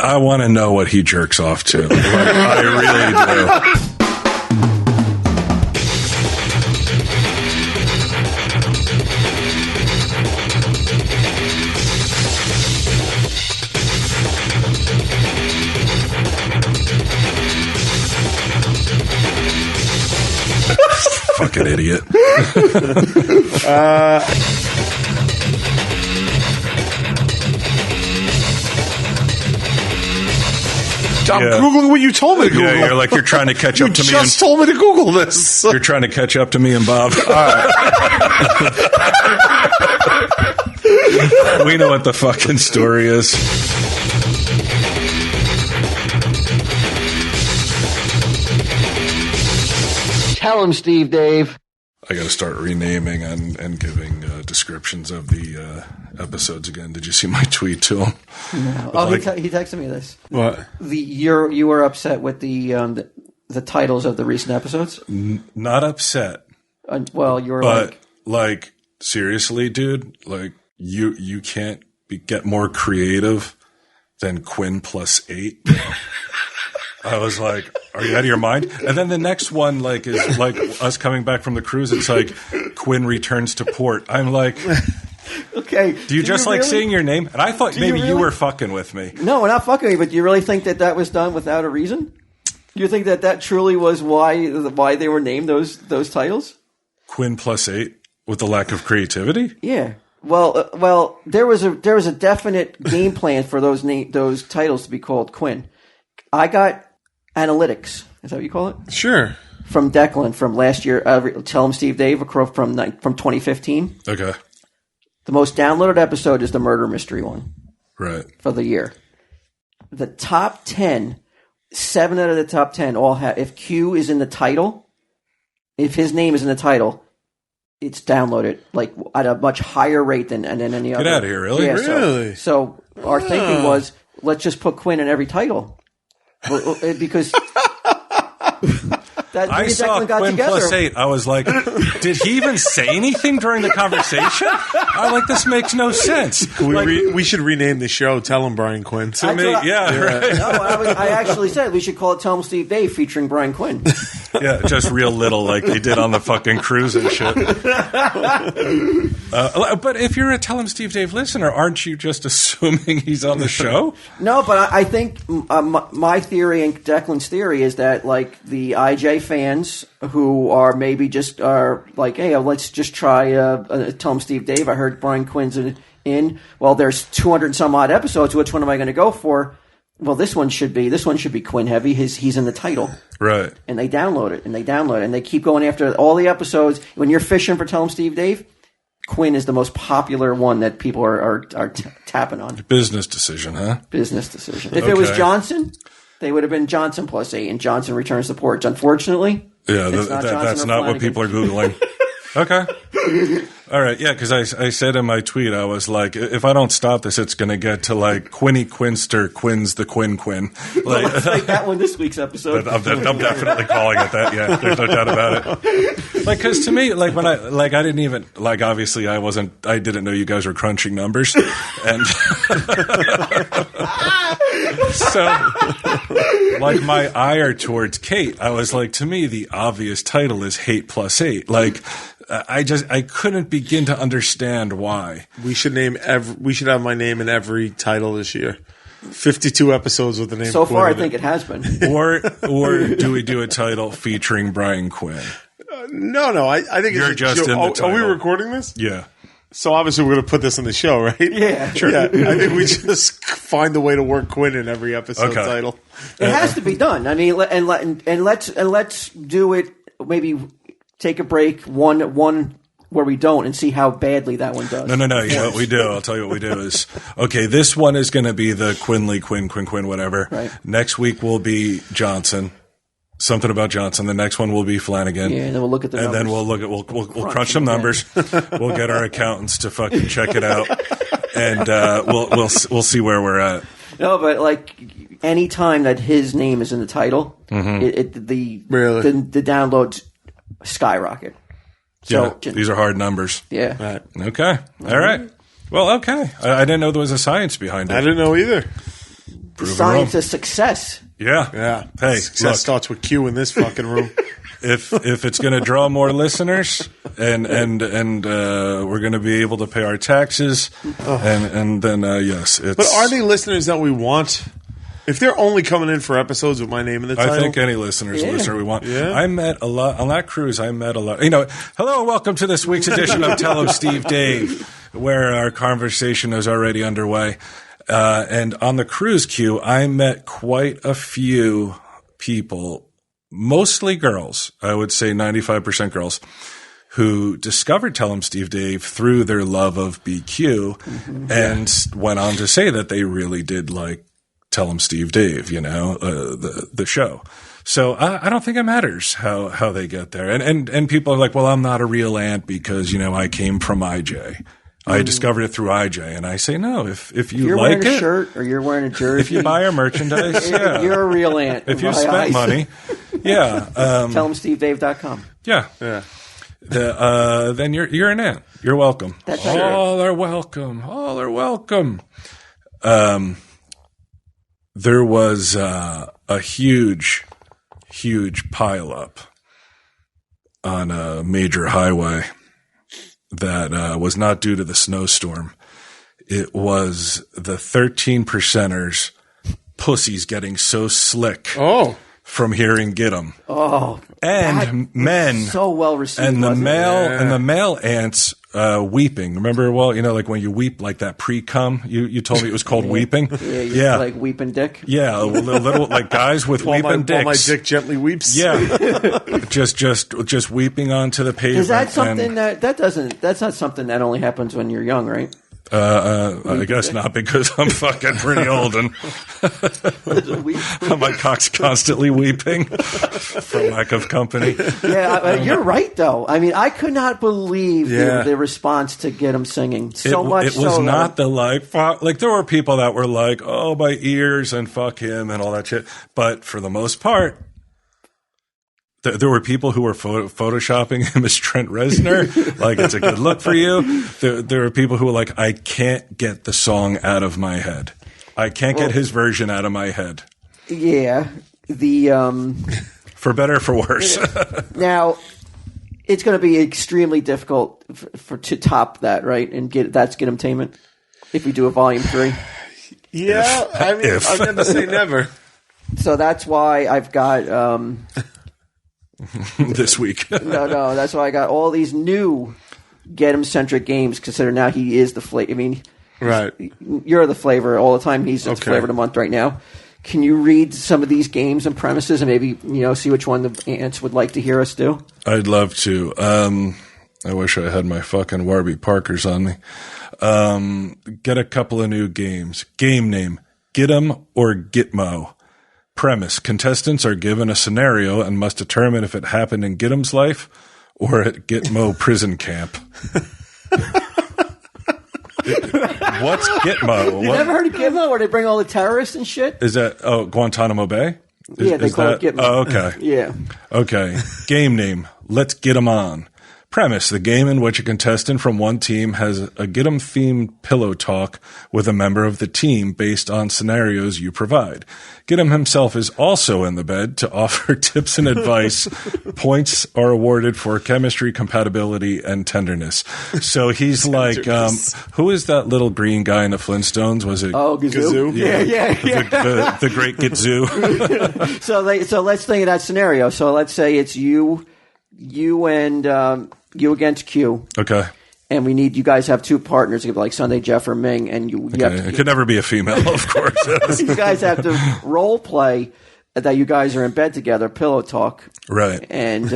I want to know what he jerks off to. Like, I really do. Fucking idiot. I'm Googling what you told me to Google. Yeah, you're trying to catch up to me. You just told me to Google this. You're trying to catch up to me and Bob. All right. We know what the fucking story is. Tell him, Steve Dave. I got to start renaming and giving descriptions of the episodes again. Did you see my tweet to him? No. Oh, he texted me this. What? You were upset with the titles of the recent episodes? Not upset. Well, you were like seriously, dude. Like you can't get more creative than Quinn +8. I was like, are you out of your mind? And then the next one, like, is like us coming back from the cruise. It's like Quinn returns to port. I'm like, okay. Do you just like really? seeing your name? And I thought maybe you were fucking with me. No, we're not fucking with you. But do you really think that was done without a reason? You think that truly was why they were named those titles? Quinn +8 with the lack of creativity. Yeah. Well, there was a definite game plan for those titles to be called Quinn. I got analytics. Is that what you call it? Sure. From Declan from last year. Tell him Steve Dave from 2015. Okay. The most downloaded episode is the murder mystery one. Right. For the year. The top 10, 7 out of the top 10 all have, if Q is in the title, if his name is in the title, it's downloaded like at a much higher rate than any other. Get out of here, really? Yeah, really? So our thinking was, let's just put Quinn in every title. Because I saw Quinn +8. I was like, did he even say anything during the conversation? I'm like, this makes no sense. We should rename the show Tell Him Brian Quinn. To me, yeah. Right. No, I actually said we should call it Tell Him Steve Dave featuring Brian Quinn. Yeah, just real little like they did on the fucking cruise and shit. But if you're a Tell Him Steve Dave listener, aren't you just assuming he's on the show? No, but I think my theory and Declan's theory is that like the IJ fans who are maybe just are like, hey, let's just try Tell Him Steve Dave. I heard Brian Quinn's in. Well, there's 200 and some odd episodes. Which one am I going to go for? Well, this one should be Quinn heavy. He's in the title, right? And they download it, and they keep going after all the episodes. When you're fishing for Tell Him Steve Dave, Quinn is the most popular one that people are tapping on. Business decision, huh? Business decision. If it was Johnson, they would have been Johnson +8, and Johnson returns to port. Unfortunately, yeah, that's not what people are Googling. Okay. All right. Yeah, because I said in my tweet, I was like, if I don't stop this, it's going to get to like Quinny Quinster, Quinn's the Quinn. Like, let's make that one this week's episode. I'm definitely calling it that. Yeah, there's no doubt about it. Like, because to me, like when I didn't even, like, obviously I didn't know you guys were crunching numbers. And so, like, my ire towards Kate, I was like, to me, the obvious title is Hate +8. Like, I couldn't begin to understand why. We should have my name in every title this year. 52 episodes with the name. So Quinn far, I think it has been. Or do we do a title featuring Brian Quinn? No. I think you're it's just in the title. Are we recording this? Yeah. So obviously we're going to put this in the show, right? Yeah, sure. Yeah, I think we just find a way to work Quinn in every episode title. It has to be done. I mean, let's do it. Maybe take a break one where we don't and see how badly that one does. No. You know what we do? I'll tell you what we do is, okay, this one is going to be the Quinn, whatever. Right. Next week will be Johnson. Something about Johnson. The next one will be Flanagan. Yeah, and then we'll look at the numbers. And then we'll crunch some numbers. We'll get our accountants to fucking check it out. And we'll see where we're at. No, but like any time that his name is in the title, the downloads skyrocket. So, yeah, these are hard numbers. Yeah. Right. Okay. All right. Well, okay. I didn't know there was a science behind it. I didn't know either. the science of success. Yeah. Yeah. Hey, Success starts with Q in this fucking room. if it's going to draw more listeners and we're going to be able to pay our taxes and then yes, it's. But are they listeners that we want? If they're only coming in for episodes with my name in the title, I think any listeners a listener we want. Yeah. I met a lot on that cruise. Hello and welcome to this week's edition of Tell 'em Steve Dave, where our conversation is already underway. And on the cruise queue, I met quite a few people, mostly girls. I would say 95% girls, who discovered Tell 'em Steve Dave through their love of BQ and went on to say that they really did like Tell 'em Steve Dave, the show. So I don't think it matters how they get there. And people are like, well, I'm not a real ant because, I came from IJ. I discovered it through IJ. And I say, no, if You're like wearing a it, shirt or you're wearing a jersey. if you buy our merchandise, yeah. You're a real ant. If you spent money, yeah. TellEmSteveDave.com. Yeah. Then you're an ant. You're welcome. That's right. All are welcome. All are welcome. There was a huge pileup on a major highway that was not due to the snowstorm. It was the 13 percenters pussies getting so slick from hearing Get 'em. Oh, And men so well received. and the wasn't it? male ants weeping. Remember, like when you weep like that pre-cum, you told me it was called weeping. Yeah, like weeping dick. Yeah, a little like guys with weeping dicks. While my dick gently weeps. Yeah, just weeping onto the pavement. Is that something that's not something that only happens when you're young, right? I guess not, because I'm fucking pretty old and my cock's constantly weeping from lack of company. Yeah, you're right though. I mean, I could not believe the response to Get 'em singing so much. It was not the like there were people that were like, oh, my ears and fuck him and all that shit. But for the most part, there were people who were photoshopping him as Trent Reznor. Like, it's a good look for you. There were people who were like, I can't get the song out of my head. I can't get his version out of my head. Yeah. For better or for worse. Now, it's going to be extremely difficult to top that, right? And Get 'em Tainment if we do a volume 3. Yeah, I mean, I'll never say never. So that's why I've got this week. No, that's why I got all these new Get 'em centric games. Consider now he is the flavor. I mean, right? You're the flavor all the time. He's the flavor of the month right now. Can you read some of these games and premises and maybe see which one the ants would like to hear us do? I'd love to. I wish I had my fucking Warby Parkers on me. Get a couple of new games. Game name: Get 'em or Gitmo. Premise: contestants are given a scenario and must determine if it happened in Git'em's life or at Gitmo prison camp. What's Gitmo? You never heard of Gitmo, where they bring all the terrorists and shit? Is that Guantanamo Bay? They call it Gitmo. Oh, okay. Yeah. Okay. Game name: Let's Get 'em On. Premise: the game in which a contestant from one team has a Get 'em themed pillow talk with a member of the team based on scenarios you provide. Get 'em himself is also in the bed to offer tips and advice. Points are awarded for chemistry, compatibility, and tenderness. So he's like, who is that little green guy in the Flintstones? Was it? Oh, Gazoo. Yeah. The great Gazoo. So let's think of that scenario. So let's say it's you and you against Q. Okay. And we need you guys have two partners, like Sunday Jeff or Ming, and you have to, it could never be a female, of course. you guys have to role play that you guys are in bed together, pillow talk, right? And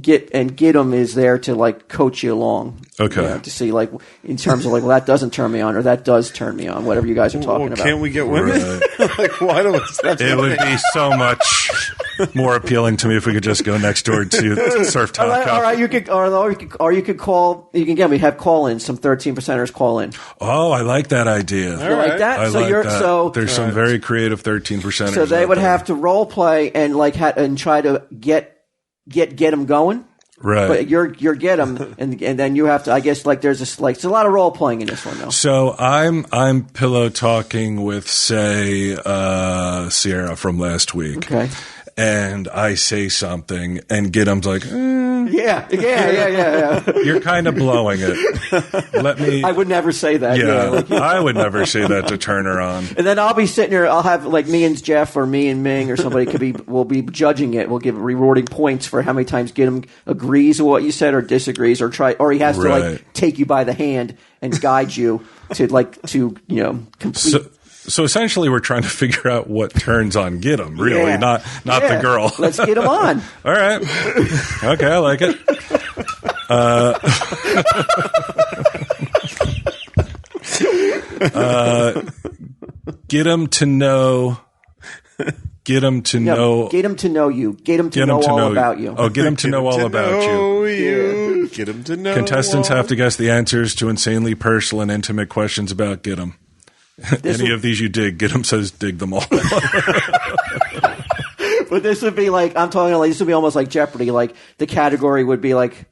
get 'em is there to like coach you along, okay, to see like in terms of like, well, that doesn't turn me on or that does turn me on, whatever you guys are talking about. Can't we get women? Right. Like, why do we? It would be so much more appealing to me if we could just go next door to Surf Top Cup. All right, you could call. You can we have call in. Some 13%ers call in. Oh, I like that idea. You like that? I so like you're that. so there's some very creative 13%ers. So they would have to role play and like and try to get them going. Right. But you're get 'em, and then you have to. I guess like there's a lot of role playing in this one though. So I'm pillow talking with, say, Sierra from last week. Okay. And I say something, and Giddim's like, Yeah. You're kind of blowing it. Let me. I would never say that. Yeah, I would never say that to turn her on. And then I'll be sitting here. I'll have like me and Jeff or me and Ming or somebody will be judging it. We'll give rewarding points for how many times Gidim agrees with what you said or disagrees or he has to like take you by the hand and guide you to complete. So essentially, we're trying to figure out what turns on Gidim, really, not the girl. Let's get him on. All right. Okay, I like it. Get him to know. Get him to know. Get him to know you. Get him to know all about you. Oh, get him to know all about you. Yeah. Get him to know. Contestants have to guess the answers to insanely personal and intimate questions about Gidim. Any of these you dig, Gidim says dig them all. But this would be like, I'm talking like, this would be almost like Jeopardy. Like the category would be like,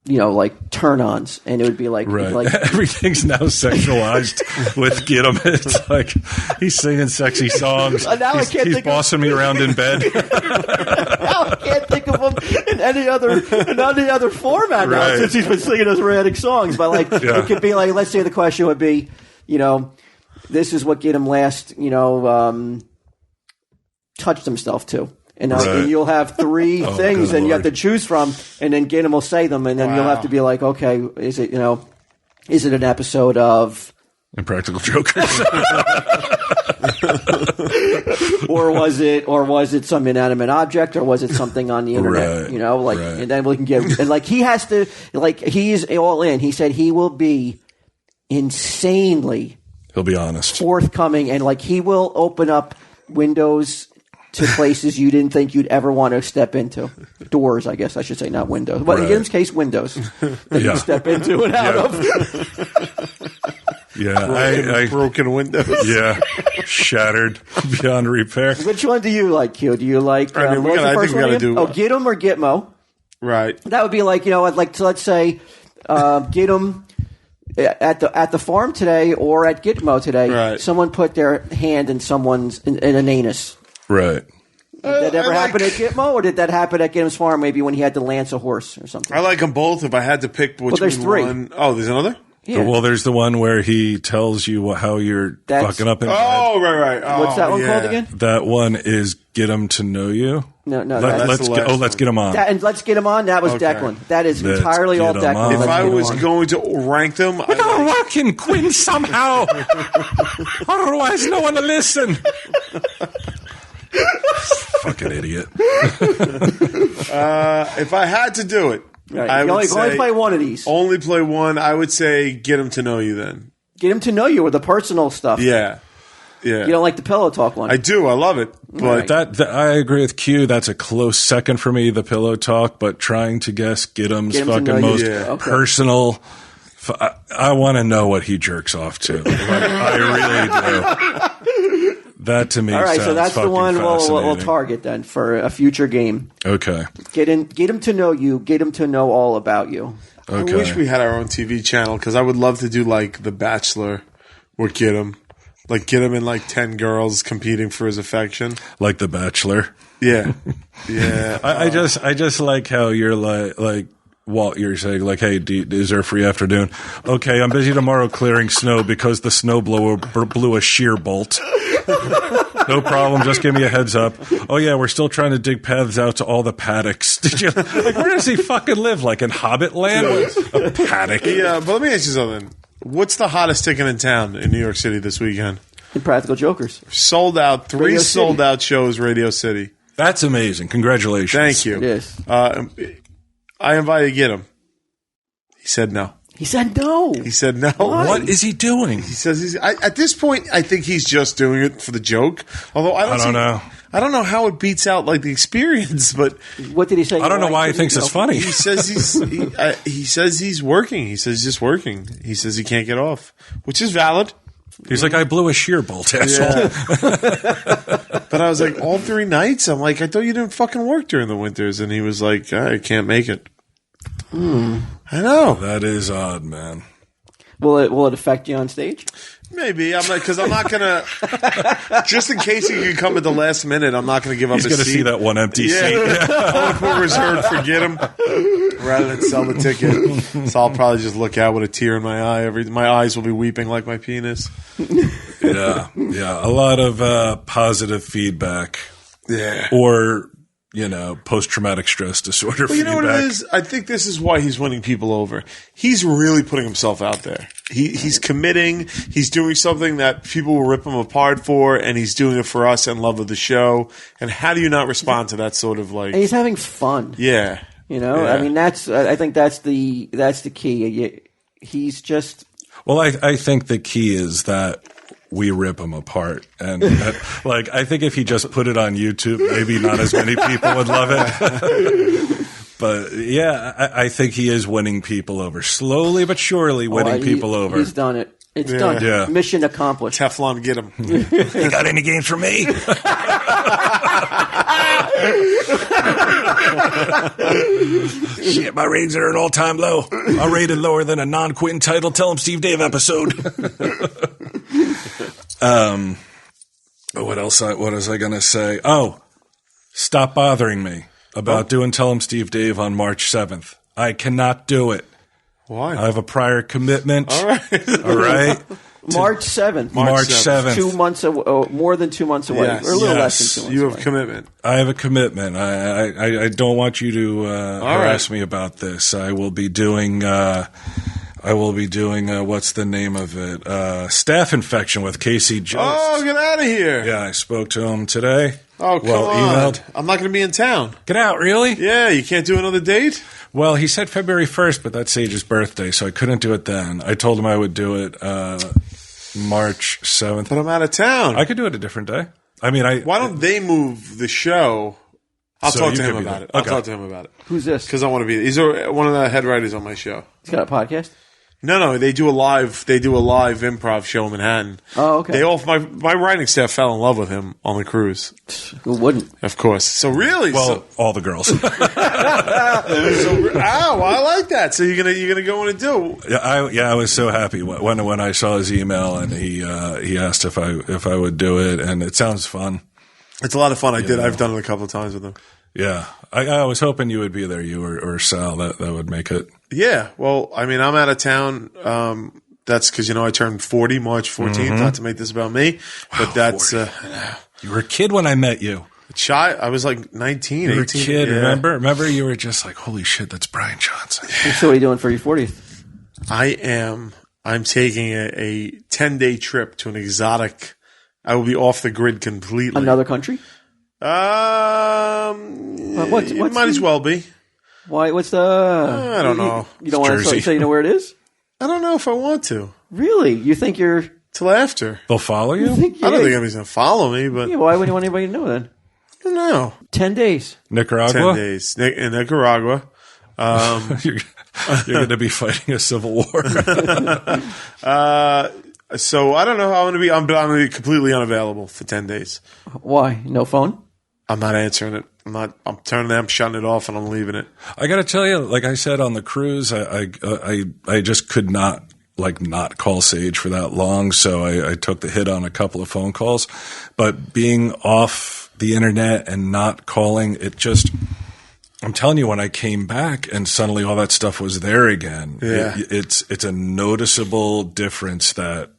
like turn-ons, and it would be like, like everything's now sexualized with Gidim. It's like he's singing sexy songs. Now he's bossing me around in bed. Now I can't think of him in any other format now since he's been singing those romantic songs. But like, it could be like, let's say the question would be, this is what Gidim last, touched himself to. And you'll have three things, and you have to choose from, and then Gidim will say them, and then you'll have to be like, okay, is it an episode of Impractical Jokers, or was it some inanimate object, or was it something on the internet? And then we can get, and like he has to, like he's all in. He said he will be insanely, he'll be honest, forthcoming, and like he will open up windows to places you didn't think you'd ever want to step into. Doors, I guess I should say, not windows. But in Gidim's case, windows that you step into and out of. Broken windows. Yeah, shattered beyond repair. Which one do you like, Q? Do you like? I think we got to do. Gidim or Gitmo? Right. That would be like I'd like to, let's say Gidim at the farm today or at Gitmo today. Right. Someone put their hand in someone's in an anus. Right. Did that ever happen at Gitmo, or did that happen at Gidim's farm? Maybe when he had to lance a horse or something. I like them both. If I had to pick which there's three. one, there's another. Yeah. Well, there's the one where he tells you how you're fucking up in bed. Oh, right. Oh, what's that one called again? That one is Get Him to Know You. No. Let's get him on. And Let's Get Him On. That was Declan. That is entirely all Declan. If I was going to rank them, we gotta work in Quinn somehow. Otherwise, no one will listen. Fucking idiot. If I had to do it, right. I would only say play one of these. Only play one. I would say Get Him to Know You then. Get him to know you with the personal stuff. Yeah. You don't like the pillow talk one. I do. I love it. But that I agree with Q. That's a close second for me, the pillow talk. But trying to guess Gidim's fucking most personal. I want to know what he jerks off to. Like, I really do. That to me. All right, sounds so that's the one we'll target then for a future game. Okay. Get him to know you. Get him to know all about you. Okay. I wish we had our own TV channel because I would love to do like The Bachelor or Get Him. Like get him in like 10 girls competing for his affection. Like The Bachelor. Yeah. Yeah. I just like how you're like Walt, you're saying like, hey, is there a free afternoon? Okay, I'm busy tomorrow clearing snow because the snowblower blew a shear bolt. No problem. Just give me a heads up. Oh yeah, we're still trying to dig paths out to all the paddocks. Did you like? Where does he fucking live? Like in Hobbit land? A paddock? Yeah, but let me ask you something. What's the hottest ticket in town in New York City this weekend? Impractical Jokers. Sold out. 3 sold out shows. Radio City. That's amazing. Congratulations. Thank you. Yes. I invited to get him. He said no. He said no. He said no. Why? What is he doing? He says at this point, I think he's just doing it for the joke. Although I don't know. I don't know how it beats out like the experience, but what did he say? I don't know why he thinks it's funny. He says he says he's working. He says he's just working. He says he can't get off, which is valid. He's like, I blew a shear bolt, asshole. Yeah. But I was like, all 3 nights? I'm like, I thought you didn't fucking work during the winters. And he was like, I can't make it. I know. That is odd, man. Will it affect you on stage? Maybe. I'm like, because I'm not going to, just in case he can come at the last minute, I'm not going to give up his seat. He's going to see that one empty seat. I would put reserved for get him rather than sell the ticket. So I'll probably just look out with a tear in my eye. My eyes will be weeping like my penis. Yeah. A lot of positive feedback. Yeah. Or, post-traumatic stress disorder Well, you know feedback. what it is? I think this is why he's winning people over. He's really putting himself out there. He's committing. He's doing something that people will rip him apart for, and he's doing it for us and love of the show. And how do you not respond to that sort of like? And he's having fun. Yeah. I mean, I think that's the key. He's just. Well, I think the key is that we rip him apart. And I think if he just put it on YouTube, maybe not as many people would love it. But yeah, I think he is winning people over. Slowly but surely winning people over. He's done it. It's done. Yeah. Mission accomplished. Teflon, get him. You got any games for me? Shit, my ratings are at an all-time low. I rated lower than a non-Quinn title Tell 'em Steve Dave episode. What else? What was I going to say? Oh, stop bothering me about doing Tell 'em Steve Dave on March 7th. I cannot do it. Why? I have a prior commitment. All right. All right. March 7th. March 7th. 2 months away, more than 2 months away, Yes. or a little Yes. less than 2 months You away. have commitment. I have a commitment. I don't want you to harass me about this. I will be doing what's the name of it? Staph infection with Casey Jost. Oh, get out of here. Yeah, I spoke to him today. Oh, come on. Emailed. I'm not going to be in town. Get out, really? Yeah, you can't do another date? Well, he said February 1st, but that's Sage's birthday, so I couldn't do it then. I told him I would do it March 7th. But I'm out of town. I could do it a different day. I mean, Why don't they move the show? I'll So talk you to him could be about there. it. I'll Okay. talk to him about it. Who's this? Because I want to be. He's one of the head writers on my show. He's got a podcast? No, they do a live improv show in Manhattan. Oh, okay. My writing staff fell in love with him on the cruise. Who wouldn't? Of course. So really, all the girls. I like that. So you're gonna go in and do. I was so happy when I saw his email and he asked if I would do it, and it sounds fun. It's a lot of fun. I've done it a couple of times with him. Yeah, I was hoping you would be there, you or Sal. That would make it. Yeah. Well, I mean, I'm out of town. That's because I turned 40 March 14th. Not to make this about me, but that's You were a kid when I met you. shy. I was like 19, You were a 18. kid, Yeah. remember? You were just like, holy shit, that's Brian Johnson. So what are you doing for your 40th? I'm taking a 10-day trip to an exotic. I will be off the grid completely. Another country? It might as well be. Why? What's the? I don't know. You don't want to Jersey. say you know where it is? I don't know if I want to. Really? You think you're? Till after. They'll follow you? I don't think anybody's going to follow me, but Yeah, why would you want anybody to know then? I don't know. 10 days. 10 Nicaragua? days. In Nicaragua. You're going to be fighting a civil war. So I don't know how I'm going to be completely unavailable for 10 days. Why? No phone? I'm not answering it. I'm turning it, I'm shutting it off and I'm leaving it. I got to tell you, like I said on the cruise, I just could not call Sage for that long, so I took the hit on a couple of phone calls. But being off the internet and not calling, I'm telling you, when I came back and suddenly all that stuff was there again, Yeah. it's a noticeable difference that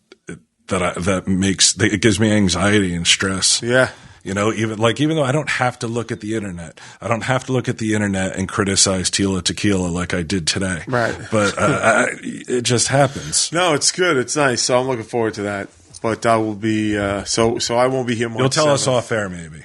it gives me anxiety and stress. Yeah. Even though I don't have to look at the internet, and criticize Tila Tequila like I did today. Right. But it just happens. No, it's good. It's nice. So I'm looking forward to that. But I will be, so I won't be here March You'll tell us 7th. off air, maybe.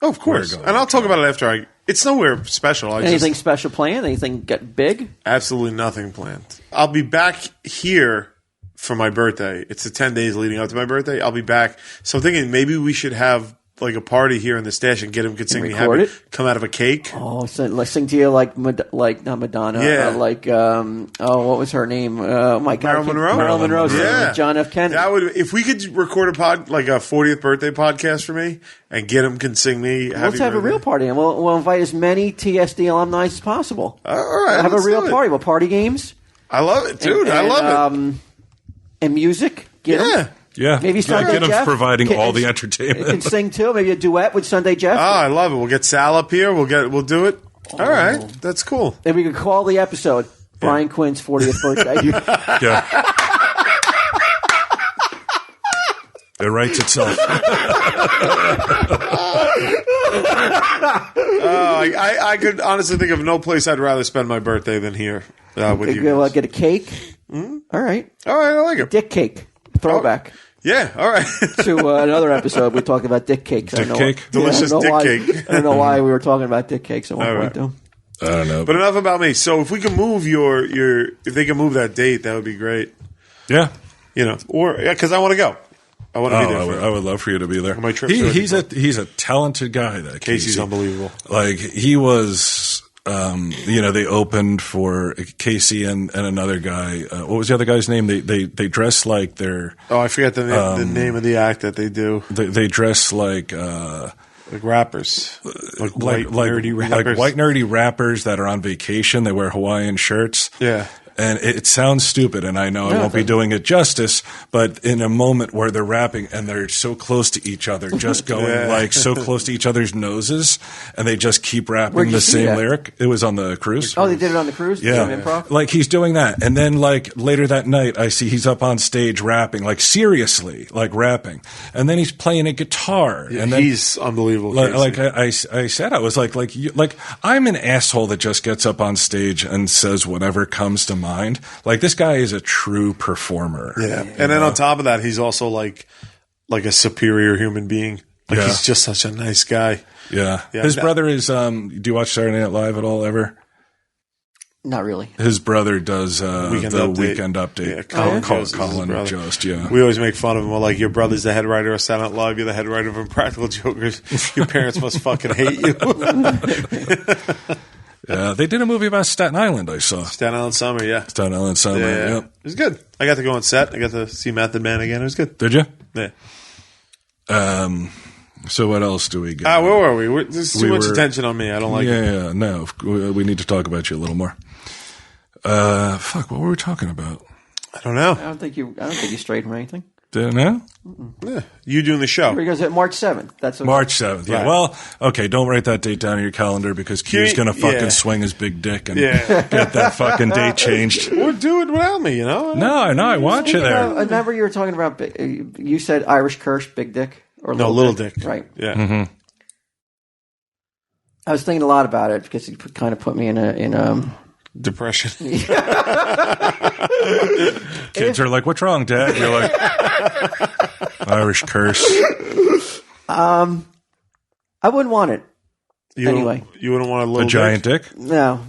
Oh, of course. We're going. And I'll talk about it after it's nowhere special. Anything special planned? Anything get big? Absolutely nothing planned. I'll be back here for my birthday. It's the 10 days leading up to my birthday. I'll be back. So I'm thinking maybe we should have like a party here in the stash and get him could sing me record happy it? come out of a cake. Oh, so let's sing to you like not Madonna. Yeah. What was her name? Oh my God, Marilyn Monroe. Marilyn Monroe. Yeah. John F. Kennedy. That would if we could record a 40th birthday podcast for me and get him can sing me happy Let's have a birthday. real party, and we'll invite as many TSD alumni as possible. All right, Have a let's real do it. party. We'll party games. I love it, dude. I love it. And music. Get 'em. Yeah. Yeah, Maybe Sunday get him Jeff providing all the can entertainment. sing too. Maybe a duet with Sunday Jeff. Oh, I love it. We'll get Sal up here. We'll do it. All right. That's cool. And we could call the episode Brian Quinn's 40th birthday. Yeah. It writes itself. I could honestly think of no place I'd rather spend my birthday than here with you guys. Get a cake. All right. All right, I like it. Dick cake. Throwback. Yeah, all right. To another episode, we talked about dick cakes. Dick cake? Delicious dick cake. I don't know why we were talking about dick cakes at one All point, right. though. I don't know. But enough about me. So if we can move if they can move that date, that would be great. Yeah. Or because I want to go. I want to be there. I would love for you to be there. My trip to he's a talented guy. That Casey's unbelievable. Like he was, they opened for Casey and another guy. What was the other guy's name? They dress like they're. Oh, I forget the name of the act that they do. They dress like. Like rappers, like white nerdy rappers, like white nerdy rappers that are on vacation. They wear Hawaiian shirts. Yeah. And it sounds stupid, and I know I won't be doing it justice, but in a moment where they're rapping and they're so close to each other, just going like so close to each other's noses, and they just keep rapping the same lyric. It was on the cruise. Oh, they did it on the cruise? Yeah. Improv? Like he's doing that. And then like later that night, I see he's up on stage rapping, like seriously, like rapping. And then he's playing a guitar. Yeah, and then he's unbelievable. Like I said, I was like I'm an asshole that just gets up on stage and says whatever comes to mind. Like this guy is a true performer. Yeah, and then on top of that, he's also like a superior human being. Like he's just such a nice guy. Yeah. His brother is. Do you watch Saturday Night Live at all ever? Not really. His brother does Weekend Update. Yeah, Colin Jost. Yeah. We always make fun of him. We're like, your brother's the head writer of Saturday Night Live. You're the head writer of Impractical Jokers. Your parents must fucking hate you. Yeah, they did a movie about Staten Island. I saw Staten Island Summer. Yeah, Staten Island Summer. Yeah. Yep. It was good. I got to go on set. I got to see Method Man again. It was good. Did you? Yeah. So what else do we got? Where were we? There's too much attention on me. I don't like it. Yeah, no. We need to talk about you a little more. What were we talking about? I don't know. I don't think you strayed from anything. No? Yeah. You doing the show. Because at March 7th. That's okay. March 7th. Yeah. Right. Well, okay, don't write that date down in your calendar because Q's going to fucking swing his big dick and get that fucking date changed. Or do it without me, No, I want you there. I remember you were talking about, you said Irish curse, big dick? Or little dick. Right. Yeah. Mm-hmm. I was thinking a lot about it because it kind of put me in a depression. Kids are like, "What's wrong, Dad?" You're like, "Irish curse." I wouldn't want it. You wouldn't want a little giant dick? No.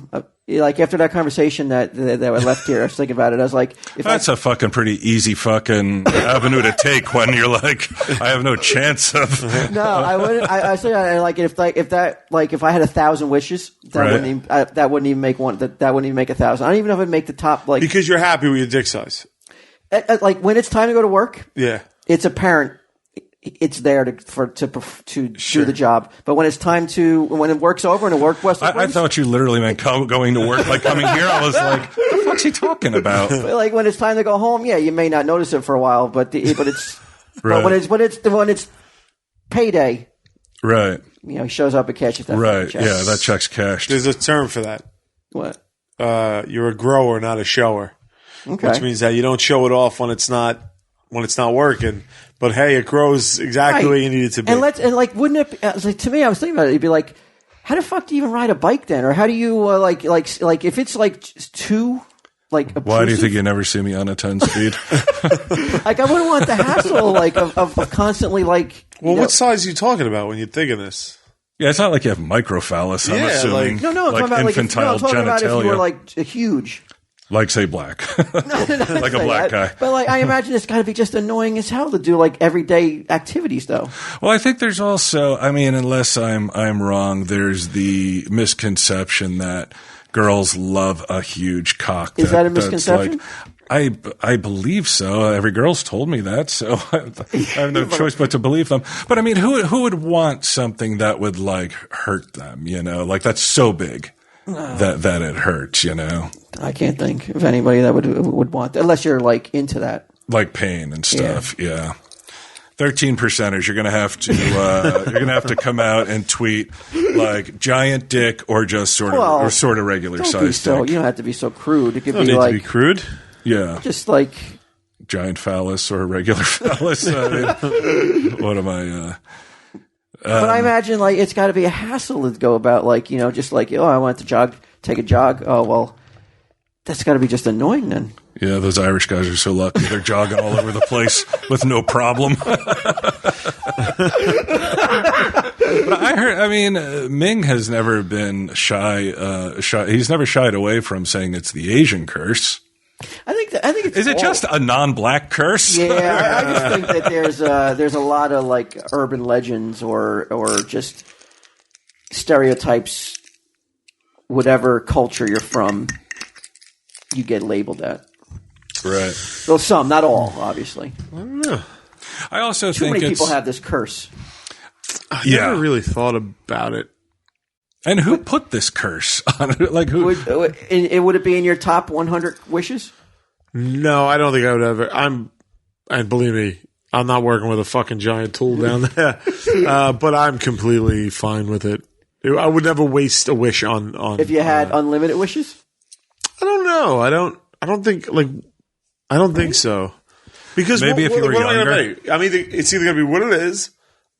Like after that conversation that I left here, I was thinking about it. I was like, that's a fucking pretty easy fucking avenue to take when you're like, I have no chance of. No, I wouldn't. I say I like it if I had 1,000 wishes, that wouldn't even make one. That wouldn't even make 1,000. I don't even know if it'd make the top. Like because you're happy with your dick size. Like when it's time to go to work, yeah, it's apparent. It's there to do the job, but when it's time when it work's over and the work was, I thought you literally meant going to work, like coming here. I was like, "What the fuck's he talking about?" Like when it's time to go home, yeah, you may not notice it for a while, but it's right. but when it's payday, right? He shows up and cashes that. Right? Check. Yeah, that check's cashed. There's a term for that. What? You're a grower, not a shower. Okay. Which means that you don't show it off when it's not working. But hey, it grows exactly where you need it to be. And wouldn't it? To me, I was thinking about it. It'd be like, how the fuck do you even ride a bike then, or how do you like if it's like too like? Obtrusive? Why do you think you never see me on a 10 speed? Like I wouldn't want the hassle of constantly like. What size are you talking about when you're thinking this? Yeah, it's not like you have microphallus. I'm assuming. No, I'm talking about infantile I'm talking genitalia. about if you were like huge. Like, say, black. Like a black guy. But like, I imagine it's got to be just annoying as hell to do like everyday activities, though. Well, I think there's also, I mean, unless I'm wrong, there's the misconception that girls love a huge cock. Is that a misconception? I believe so. Every girl's told me that, so I have no choice but to believe them. But I mean, who would want something that would like hurt them? You know, like that's so big that it hurts. You know, I can't think of anybody that would want that, unless you're like into that, like pain and stuff. Yeah. 13%ers, you're gonna have to come out and tweet like giant dick or just sort of regular size dick. You don't have to be so crude. It could Don't be need like to be crude. Yeah, just like giant phallus or regular phallus. I mean, what am I? But I imagine like it's got to be a hassle to go about, like, you know, just like, oh, I want to take a jog. Oh well, that's got to be just annoying then. Yeah, those Irish guys are so lucky. They're jogging all over the place with no problem. But I mean, Ming has never been shy. He's never shied away from saying it's the Asian curse. I think it's Is it just a non-black curse? Yeah, I just think that there's a lot of like urban legends or just stereotypes. Whatever culture you're from, you get labeled that. Right. Well, some, not all, obviously. I don't know. I also Too think many people have this curse. I never really thought about it. And who put this curse on it? Like who? Would it be in your top 100 wishes? No, I don't think I would ever. And believe me, I'm not working with a fucking giant tool down there. But I'm completely fine with it. I would never waste a wish on. If you had unlimited wishes? I don't know. I don't think so. Because maybe if you were younger, I mean, it's either going to be what it is,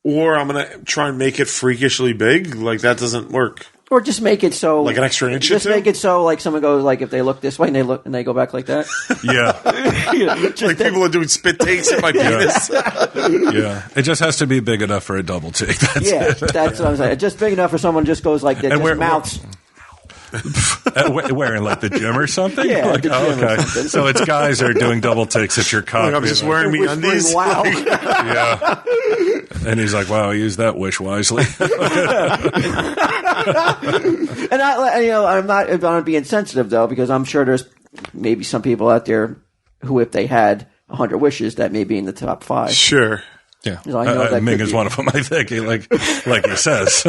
or I'm going to try and make it freakishly big. Like that doesn't work. Or just make it so like an extra inch. Just make it so like someone goes like if they look this way and they go back like that. Yeah. Like people are doing spit takes at my penis. Yeah. It just has to be big enough for a double take. That's what I'm saying. Just big enough for someone just goes like this. Mouths. Wearing like the gym or something? Yeah, like, the gym or something. So it's guys are doing double takes at your cock. Like I'm just wearing me undies. Wow. Yeah. And he's like, wow, I used that wish wisely. And I'm not being insensitive though, because I'm sure there's maybe some people out there who, if they had 100 wishes, that may be in the top 5. Sure. Yeah. I know that Ming is one of them, I think, like he says.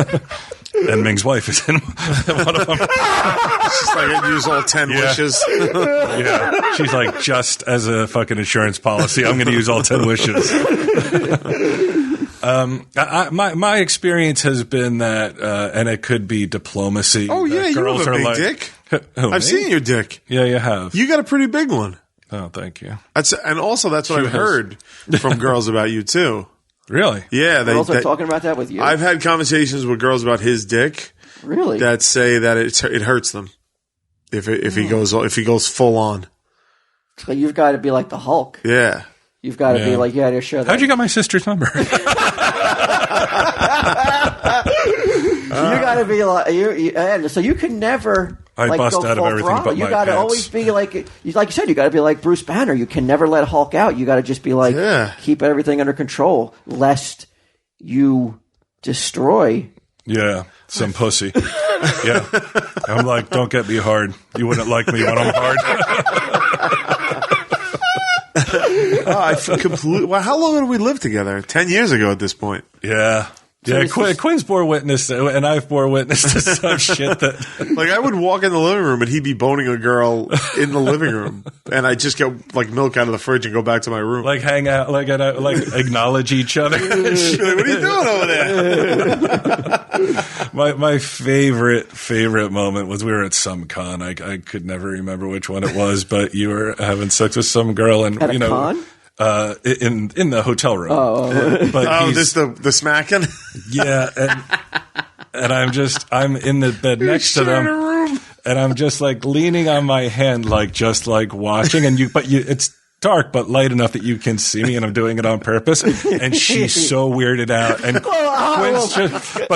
And Ming's wife is in one of them. She's like, I'd use all 10 wishes. Yeah. She's like, just as a fucking insurance policy, I'm going to use all 10 wishes. My experience has been that, and it could be diplomacy. Oh, yeah, you have a big dick. I've seen your dick. Yeah, you have. You got a pretty big one. Oh, thank you. And also, that's what I've heard from girls about you, too. Really? Yeah. Girls are talking about that with you? I've had conversations with girls about his dick. Really? That say that it hurts them if he goes full on. So you've got to be like the Hulk. Yeah. You've got to be like, yeah, to show that. How'd you get my sister's number? You got to be like so you can never. I bust go out of everything throttle. but you my got to pants. always be like you said. You got to be like Bruce Banner. You can never let Hulk out. You got to just be like keep everything under control, lest you destroy. Yeah, some pussy. Yeah, I'm like, don't get me hard. You wouldn't like me when I'm hard. I completely. Well, how long did we live together? 10 years ago at this point. Yeah. Yeah, Quinn's bore witness, and I've bore witness to some shit that. Like, I would walk in the living room and he'd be boning a girl in the living room, and I'd just get like milk out of the fridge and go back to my room, like hang out, like acknowledge each other. Like, what are you doing over there? My favorite moment was we were at some con. I could never remember which one it was, but you were having sex with some girl, and at a con? In the hotel room. This the smacking. Yeah, and I'm in the bed next to them, and I'm just like leaning on my hand, like just like watching, and it's dark, but light enough that you can see me, and I'm doing it on purpose. And she's so weirded out. And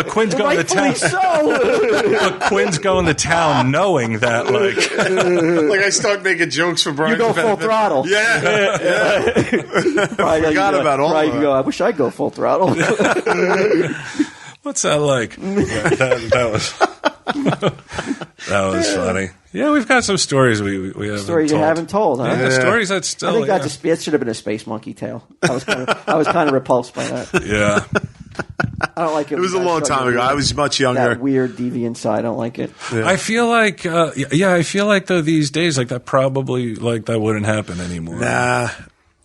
Quinn's going to town. But Quinn's going to town knowing that, like I start making jokes for Brian. You go full throttle. Yeah. Forgot about all of that. I wish I'd go full throttle. What's that like? Yeah, that was funny. Yeah, we've got some stories we haven't Stories told. you haven't told, huh? Yeah, stories that still. I think that should have been a space monkey tale. I was kind of repulsed by that. Yeah. I don't like it. It was a long time ago. I was much younger. That weird deviant side. I don't like it. Yeah. I feel like, I feel like though these days, like that probably like that wouldn't happen anymore. Nah.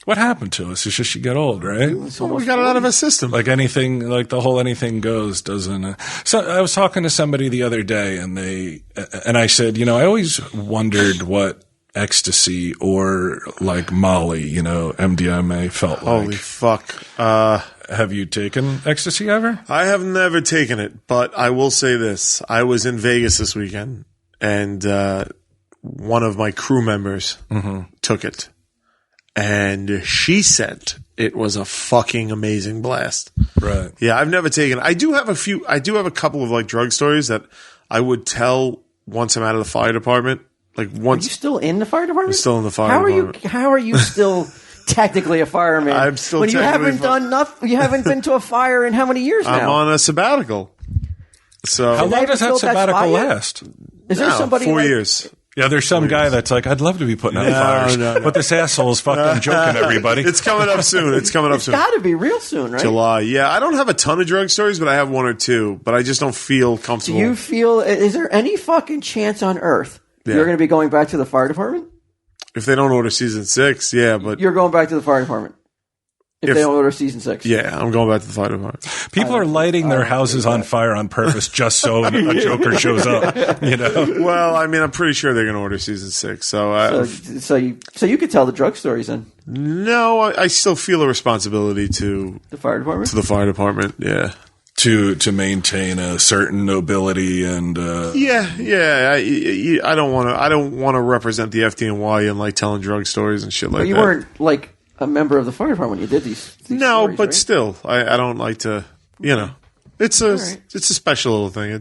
What happened to us? It's just you get old, right? Well, we got it out of our system. Like anything, like the whole anything goes doesn't. So I was talking to somebody the other day, and I said, I always wondered what ecstasy or like Molly, MDMA felt like. Holy fuck. Have you taken ecstasy ever? I have never taken it, but I will say this. I was in Vegas this weekend, and one of my crew members took it. And she said it was a fucking amazing blast. Right. Yeah, I've never taken it. I do have a couple of like drug stories that I would tell once I'm out of the fire department. Like once. Are you still in the fire department? I'm still in the fire department. How are you still technically a fireman? I'm still when you technically haven't done nothing. You haven't been to a fire in how many years now? I'm on a sabbatical. So how long does that sabbatical last? Is there somebody 4 years? Yeah, there's some guy that's like, I'd love to be putting out fires, but this asshole is fucking joking everybody. It's coming up soon. It's got to be real soon, right? July. Yeah, I don't have a ton of drug stories, but I have one or two. But I just don't feel comfortable. Do you feel? Is there any fucking chance on earth you're going to be going back to the fire department? If they don't order season 6, yeah, but you're going back to the fire department. If they don't order season 6. Yeah, I'm going back to the fire department. People are lighting their houses on fire on purpose just so a Joker shows up, Well, I mean, I'm pretty sure they're going to order season 6. So you could tell the drug stories then. No, I still feel a responsibility to the fire department. To the fire department, yeah. To maintain a certain nobility and I don't want to represent the FDNY and like telling drug stories and shit like that. You weren't like a member of the fire department when you did these no, stories, but right? still, I don't like to, it's a special little thing.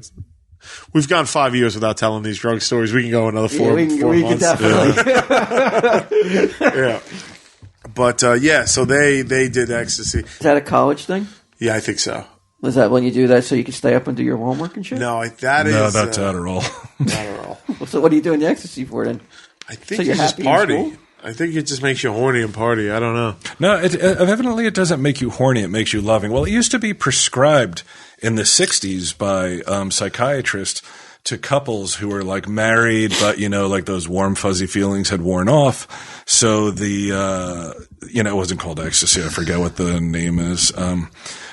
We've gone 5 years without telling these drug stories. We can go another 4 months. We can definitely. Yeah. But so they did ecstasy. Is that a college thing? Yeah, I think so. Was that when you do that so you can stay up and do your homework and shit? No, that's Adderall. Adderall. So what are you doing the ecstasy for then? I think you just party. I think it just makes you horny and party. I don't know. No, evidently it doesn't make you horny. It makes you loving. Well, it used to be prescribed in the 60s by psychiatrists to couples who were like married, but like those warm fuzzy feelings had worn off. So it wasn't called ecstasy. I forget what the name is.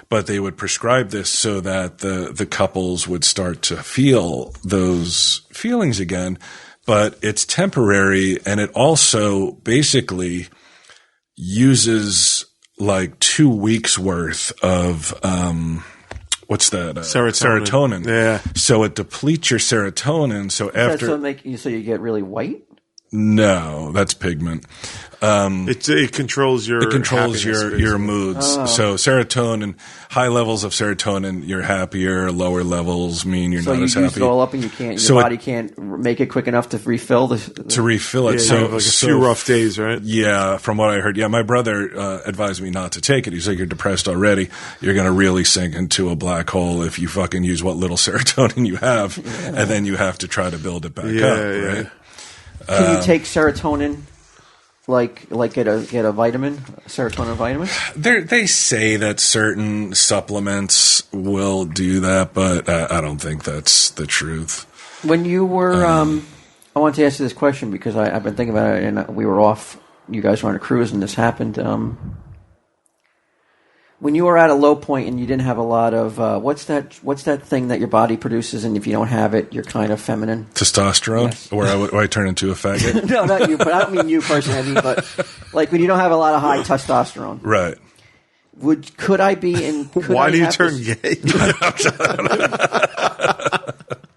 But they would prescribe this so that the couples would start to feel those feelings again. But it's temporary, and it also basically uses like 2 weeks worth of what's that? Serotonin. Yeah. So it depletes your serotonin. So after so you get really white. No, that's pigment. It controls your moods. Oh. So serotonin, high levels of serotonin, you're happier. Lower levels mean you're not as happy. So you use it all up, and your body can't make it quick enough to refill to refill it. Yeah, so like a few rough days, right? Yeah, from what I heard. Yeah, my brother advised me not to take it. He's like, you're depressed already. You're going to really sink into a black hole if you fucking use what little serotonin you have, and then you have to try to build it back up, right? Can you take serotonin, like get a vitamin, serotonin vitamin? They say that certain supplements will do that, but I don't think that's the truth. When you were, I wanted to ask you this question because I've been thinking about it, and we were off. You guys were on a cruise, and this happened. When you were at a low point and you didn't have a lot of what's that thing that your body produces, and if you don't have it, you're kind of feminine. Testosterone, yes. Or I turn into a faggot. No, not you. But I don't mean you personally. But like when you don't have a lot of high testosterone, right? Could I be in? Why do you turn gay?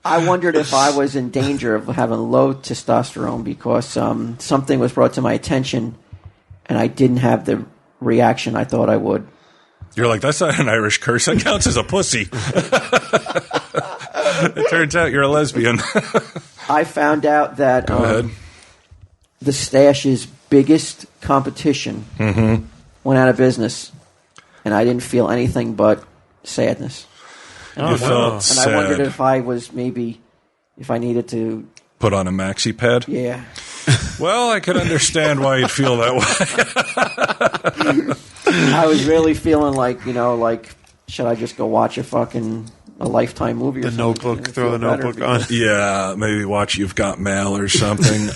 I wondered if I was in danger of having low testosterone because something was brought to my attention. and I didn't have the reaction I thought I would. You're like, that's not an Irish curse. That counts as a pussy. It turns out you're a lesbian. I found out that Go ahead. the Stash's biggest competition went out of business, and I didn't feel anything but sadness. You felt And sad. I wondered if I was if I needed to. Put on a maxi pad? Yeah. Well, I can understand why you'd feel that way. I was really feeling like, should I just go watch a Lifetime movie or The something? Notebook, throw the Notebook on. Yeah, maybe watch You've Got Mail or something.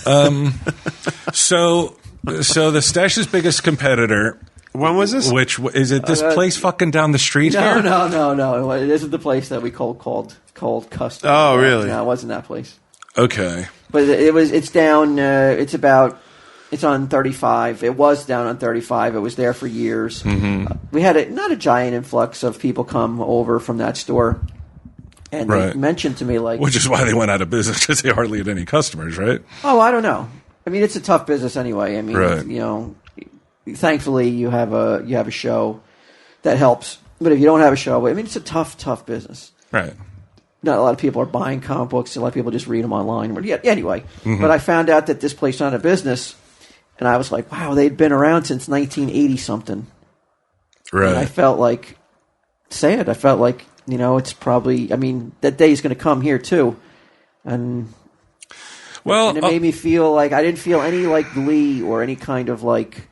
So the Stash's biggest competitor, When was this? which is it this place fucking down the street here? No. This is the place that we called Custom. Oh, really? No, it wasn't that place. Okay. But it's down, it's on 35. It was down on 35. It was there for years. We had not a giant influx of people come over from that store. And Right. they mentioned to me, like... Which is why they went out of business, because they hardly had any customers, right? Oh, I don't know. I mean, it's a tough business anyway. I mean, Right. thankfully you have a show that helps. But if you don't have a show, I mean, it's a tough business. Right. Not a lot of people are buying comic books. A lot of people just read them online. But yeah, anyway, but I found out that this place went out of business, and I was like, wow, they'd been around since 1980 something. Right. And I felt like sad. I felt like it's probably. I mean, that day is going to come here too, and it made me feel like I didn't feel any like glee or any kind of like.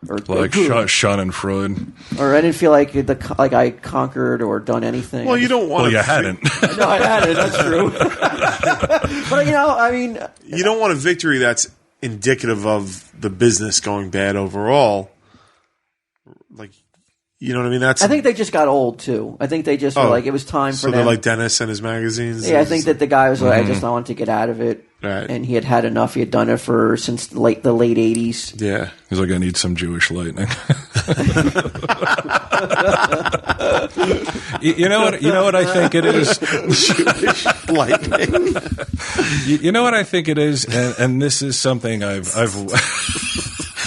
Or Schadenfreude. Or I didn't feel like I conquered or done anything. Well, you don't want. Well, you hadn't. No, I hadn't. That's true. But I mean, You don't want a victory that's indicative of the business going bad overall. Like, you know what I mean? I think they just got old too. I think they just were like it was time for so them. they're like Dennis and his magazines. Yeah, I think that the guy was like, I just wanted to get out of it, Right. and he had enough. He had done it since the late '80s. Yeah. He's like, I need some Jewish lightning. You know what I think it is? Jewish lightning. You know what I think it is, and this is something I've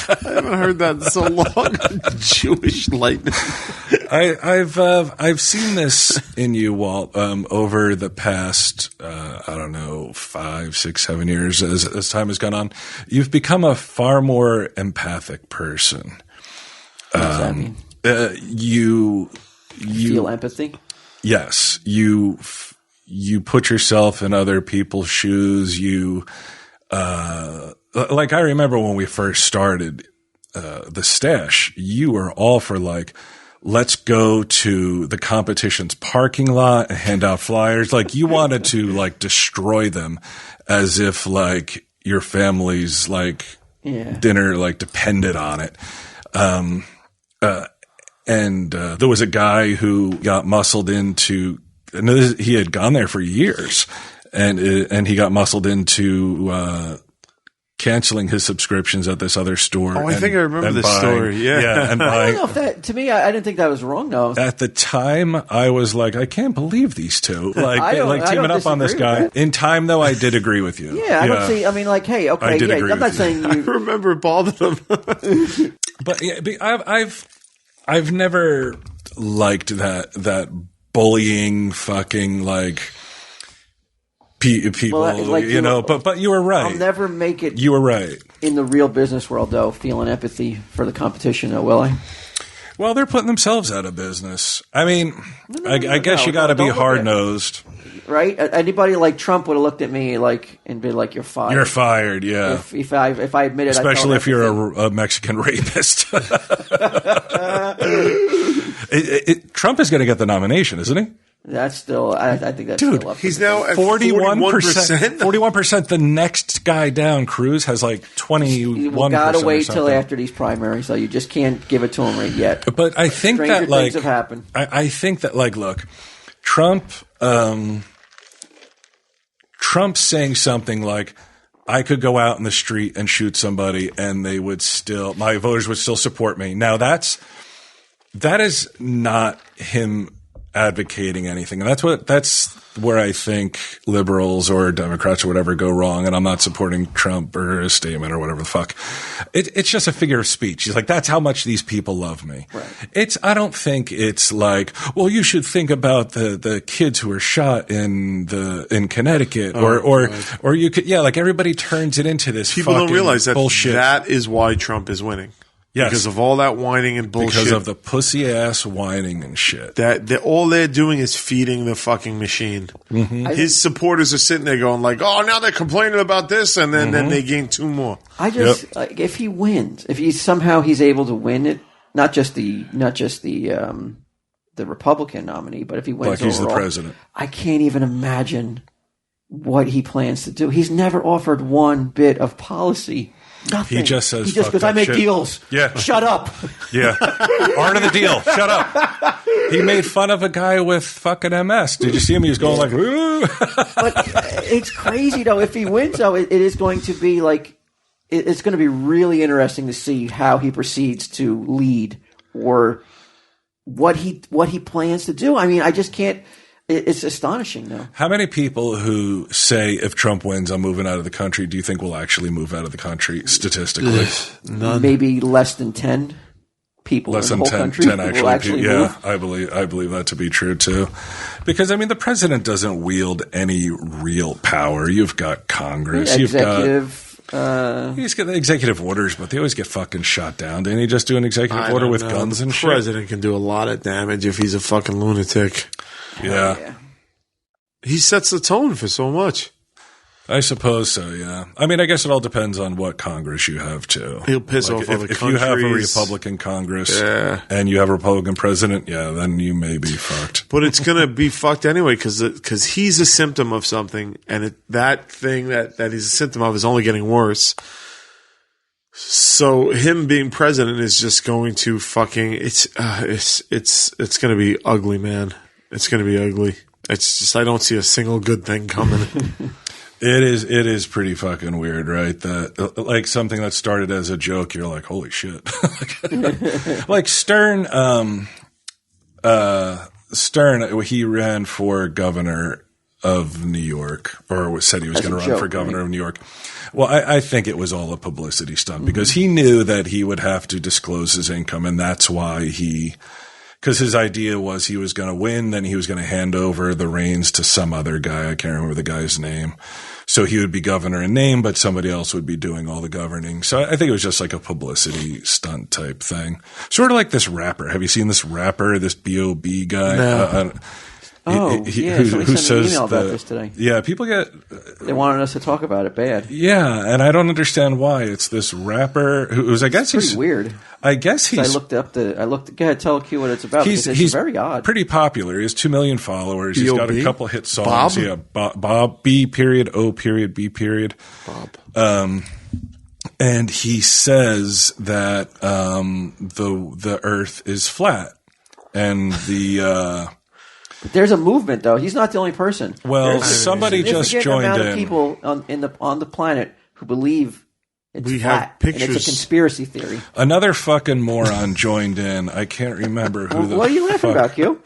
I haven't heard that in so long. Jewish lightning. I've seen this in you, Walt, over the past I don't know 5, 6, 7 years as time has gone on. You've become a far more empathic person. What does that mean? You Feel empathy. Yes, you put yourself in other people's shoes. Like I remember when we first started the Stash, you were all for like, let's go to the competition's parking lot and hand out flyers. Like you wanted to like destroy them as if like your family's like dinner like depended on it. And there was a guy who got muscled into, and he had gone there for years, and he got muscled into canceling his subscriptions at this other store. Oh, I think I remember this story. Yeah, and I buying. don't know if that. To me, I didn't think that was wrong though. At the time, I was like, I can't believe these two I teaming don't up on this disagree guy. with that. In time, though, I did agree with you. Yeah, I don't see. I mean, like, hey, okay, I did agree I'm not with saying I you. remember bothering him. But yeah, I've never liked that bullying fucking like people, Well, like but you were right. I'll never make it You were right. in the real business world, though, feeling empathy for the competition, though, will I? Well, they're putting themselves out of business. I mean, I guess you got to be don't look at- hard nosed. Right? Anybody like Trump would have looked at me like and been like, "You're fired." You're fired, yeah. If I admitted, Especially I if you're a Mexican rapist. Trump is going to get the nomination, isn't he? that's still. I think that's Dude, still up. He's now at 41%. 41%. The next guy down, Cruz, has like 21%. You gotta or wait till something. after these primaries, so you just can't give it to him right yet. But I think Stranger that like things have happened. I think that like look, Trump's saying something like, I could go out in the street and shoot somebody and they would still, my voters would still support me. Now that is not him advocating anything. And that's where I think liberals or Democrats or whatever go wrong. And I'm not supporting Trump or his statement or whatever the fuck. It's just a figure of speech. He's like, that's how much these people love me. Right. I don't think it's like, well, you should think about the kids who were shot in Connecticut or you could, like everybody turns it into this people fucking don't realize that bullshit. That is why Trump is winning. Yes. Because of all that whining and bullshit. Because of the pussy ass whining and shit. All they're doing is feeding the fucking machine. Mm-hmm. His supporters are sitting there going like, oh, now they're complaining about this, and then they gain 2 more. I just like, if he wins, if he's able to win it, not just the Republican nominee, but if he wins like he's overall, the president. I can't even imagine what he plans to do. He's never offered one bit of policy. Nothing. He just says, he just goes, I make deals. Yeah. Shut up. Yeah. Art of the deal. Shut up. He made fun of a guy with fucking MS. Did you see him? He was going like, ooh. But it's crazy, though. If he wins, though, it is going to be like, it's going to be really interesting to see how he proceeds to lead or what he plans to do. I mean, I just can't. It's astonishing, though. How many people who say if Trump wins, I'm moving out of the country, do you think will actually move out of the country statistically? None. Maybe less than 10 people. Less in the than whole 10 country actually. Move. I believe that to be true too. Because I mean, the president doesn't wield any real power. You've got Congress. He's got the executive orders, but they always get fucking shot down. Didn't he just do an executive order with guns and shit? The president can do a lot of damage if he's a fucking lunatic. Yeah. He sets the tone for so much. I suppose so, yeah. I mean, I guess it all depends on what Congress you have, too. He'll piss off other countries. If you have a Republican Congress and you have a Republican president, then you may be fucked. But it's going to be fucked anyway because he's a symptom of something, and that thing that he's a symptom of is only getting worse. So him being president is just going to fucking it's going to be ugly, man. It's going to be ugly. It's just I don't see a single good thing coming. It is pretty fucking weird, right? That like something that started as a joke, you're like, holy shit. Like Stern, he ran for governor of New York, or said he was going to run for governor of New York. Well, I think it was all a publicity stunt because he knew that he would have to disclose his income, and that's why because his idea was he was going to win, then he was going to hand over the reins to some other guy. I can't remember the guy's name. So he would be governor in name, but somebody else would be doing all the governing. So I think it was just like a publicity stunt type thing. Sort of like this rapper. Have you seen this rapper, this B.O.B. guy? No. Who says an email about this today. Yeah, people they wanted us to talk about it bad. Yeah, and I don't understand why. It's this rapper who's, I guess it's pretty weird. I guess he's. I looked. Go ahead, tell Q what it's about. He's very odd. Pretty popular. He has 2 million followers. B-O-B? He's got a couple hit songs. Bob? Yeah, Bob B. O. B. Bob. And he says that the Earth is flat, and the. There's a movement, though. He's not the only person. Well, somebody just joined amount in. Of people on the planet who believe it's we flat. have pictures. And it's a conspiracy theory. Another fucking moron joined in. I can't remember who what are you laughing about, Q?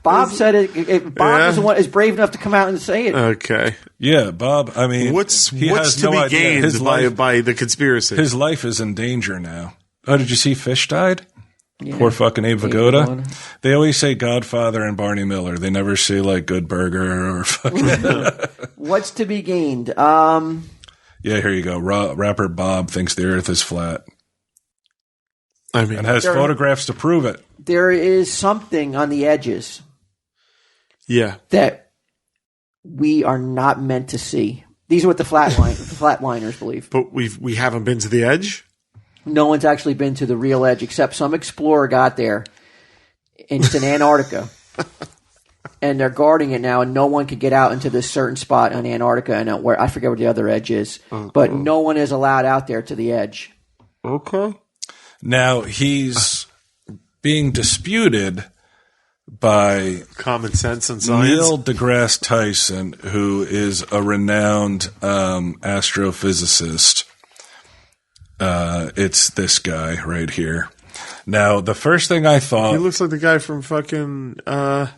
Bob said it. Bob is the one is brave enough to come out and say it. Okay. Yeah, Bob. I mean, what's to be gained by the conspiracy? His life is in danger now. Oh, did you see Fish died? Yeah. Poor fucking Abe Vigoda. They always say Godfather and Barney Miller. They never say like Good Burger or fucking. What's to be gained? Yeah, here you go. Rapper Bob thinks the Earth is flat. I mean, and has photographs to prove it. There is something on the edges. Yeah. That we are not meant to see. These are what the flatliners believe. But we haven't been to the edge? No one's actually been to the real edge except some explorer got there. And it's in Antarctica. And they're guarding it now, and no one can get out into this certain spot in Antarctica. And where I forget what the other edge is. Okay. But no one is allowed out there to the edge. Okay. Now, he's being disputed by common sense and science. Neil deGrasse Tyson, who is a renowned astrophysicist. It's this guy right here. Now, the first thing I thought... He looks like the guy from fucking... that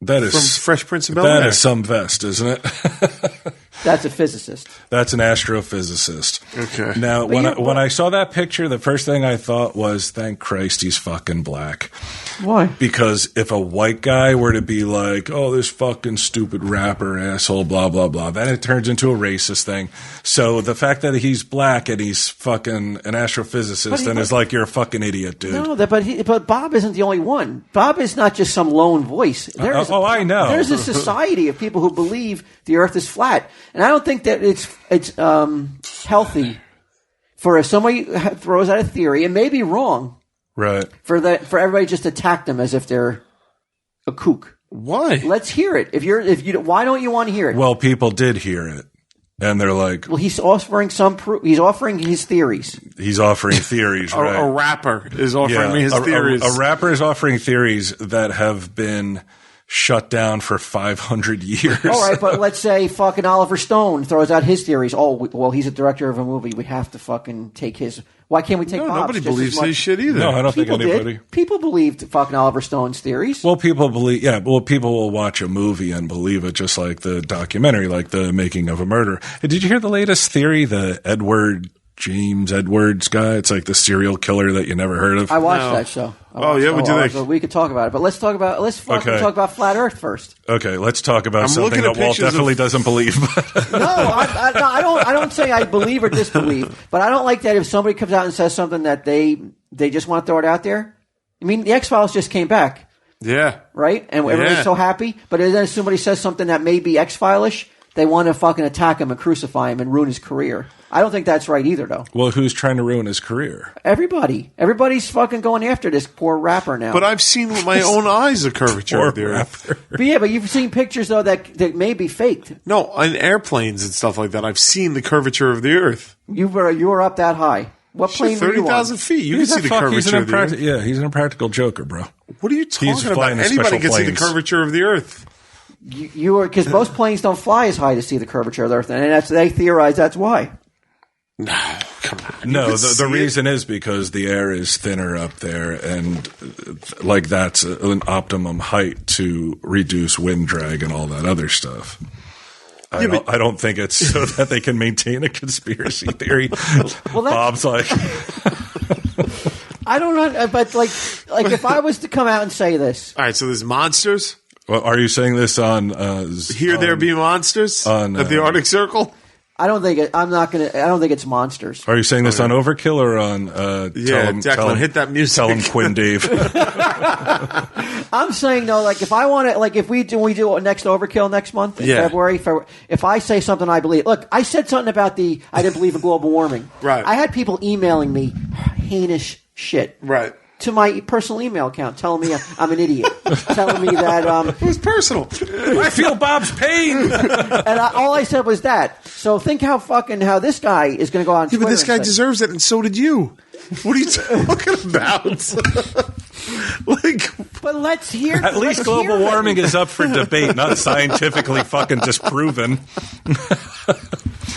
is from Fresh Prince of Bel-Air. That is some vest, isn't it? That's a physicist. That's an astrophysicist. Okay. Now, when I saw that picture, the first thing I thought was, thank Christ he's fucking black. Why? Because if a white guy were to be like, oh, this fucking stupid rapper, asshole, blah, blah, blah, then it turns into a racist thing. So the fact that he's black and he's fucking an astrophysicist then is like, you're a fucking idiot, dude. No, but Bob isn't the only one. Bob is not just some lone voice. I know. There's a society of people who believe the Earth is flat, and I don't think that it's healthy for if somebody throws out a theory and may be wrong, right? For everybody just to attack them as if they're a kook. Why? Let's hear it. If you, why don't you want to hear it? Well, people did hear it, and they're like, well, he's offering some proof. He's offering his theories. He's offering theories, right? A rapper is offering me his theories. A rapper is offering theories that have been shut down for 500 years. All right, but let's say fucking Oliver Stone throws out his theories. Oh, well, he's a director of a movie. We have to fucking take his. Why can't we take Bob's? Nobody believes his shit either. No, I don't think anybody. Did. People believed fucking Oliver Stone's theories. Well, people believe. Yeah, well, people will watch a movie and believe it, just like the documentary, like The Making of a Murder. Hey, did you hear the latest theory? The James Edwards guy. It's like the serial killer that you never heard of. I watched that show. We could talk about it, but let's talk about flat Earth first. Okay, let's talk about something that Walt definitely doesn't believe. No, I don't say I believe or disbelieve, but I don't like that if somebody comes out and says something that they just want to throw it out there. I mean, the X-Files just came back. Yeah. Right? And everybody's so happy, but then if somebody says something that may be X-File-ish, they want to fucking attack him and crucify him and ruin his career. I don't think that's right either, though. Well, who's trying to ruin his career? Everybody. Everybody's fucking going after this poor rapper now. But I've seen with my own eyes the curvature of the Earth. But you've seen pictures, though, that may be faked. No, on airplanes and stuff like that, I've seen the curvature of the Earth. You were up that high. What plane were you on? 30,000 feet. You can see the curvature of the Earth. Yeah, he's an impractical joker, bro. What are you talking about? Anybody can see the curvature of the Earth. You are, because most planes don't fly as high to see the curvature of the Earth, and they theorize that's why. No, come on. No, the reason is because the air is thinner up there, and like that's an optimum height to reduce wind drag and all that other stuff. I don't think it's so that they can maintain a conspiracy theory. Well, Bob's like, I don't know, but like if I was to come out and say this, all right. So there's monsters. Well, are you saying this on there be monsters at the Arctic Circle? I don't think I don't think it's monsters. Are you saying this on Overkill or on? Declan, hit that music. Tell him Quinn Dave. I'm saying though, like if I want to, like if we do next Overkill next month in February. If I say something I believe, look, I said something about I didn't believe in global warming. Right. I had people emailing me heinous shit. Right. To my personal email account, telling me I'm an idiot, telling me that it was personal. I feel Bob's pain, and all I said was that. So think how this guy is going to go on. Yeah, but this guy deserves it, and so did you. What are you talking about? But let's hear. At least global warming is up for debate, not scientifically fucking disproven.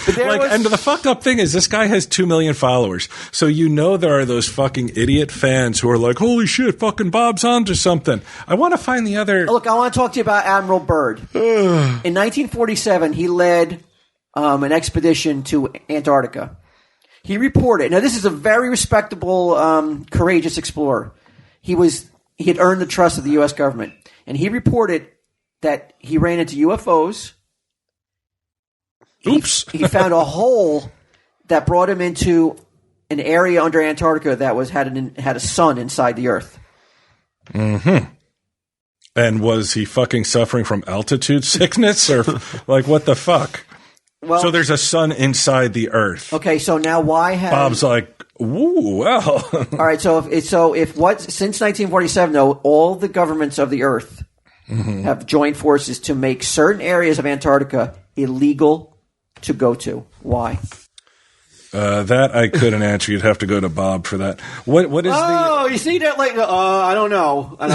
And the fucked up thing is this guy has 2 million followers. So there are those fucking idiot fans who are like, holy shit, fucking Bob's onto something. I want to find the other... Look, I want to talk to you about Admiral Byrd. In 1947, he led an expedition to Antarctica. He reported... Now, this is a very respectable, courageous explorer. He had earned the trust of the U.S. government. And he reported that he ran into UFOs... Oops. He found a hole that brought him into an area under Antarctica that had a sun inside the Earth. Mm-hmm. And was he fucking suffering from altitude sickness or like what the fuck? Well, so there's a sun inside the Earth. Okay, so now why has Bob's like, ooh, well. All right, since 1947 though, all the governments of the Earth have joined forces to make certain areas of Antarctica illegal to go to. Why? That I couldn't answer. You'd have to go to Bob for that. What is you see that? Like, I don't know. I'm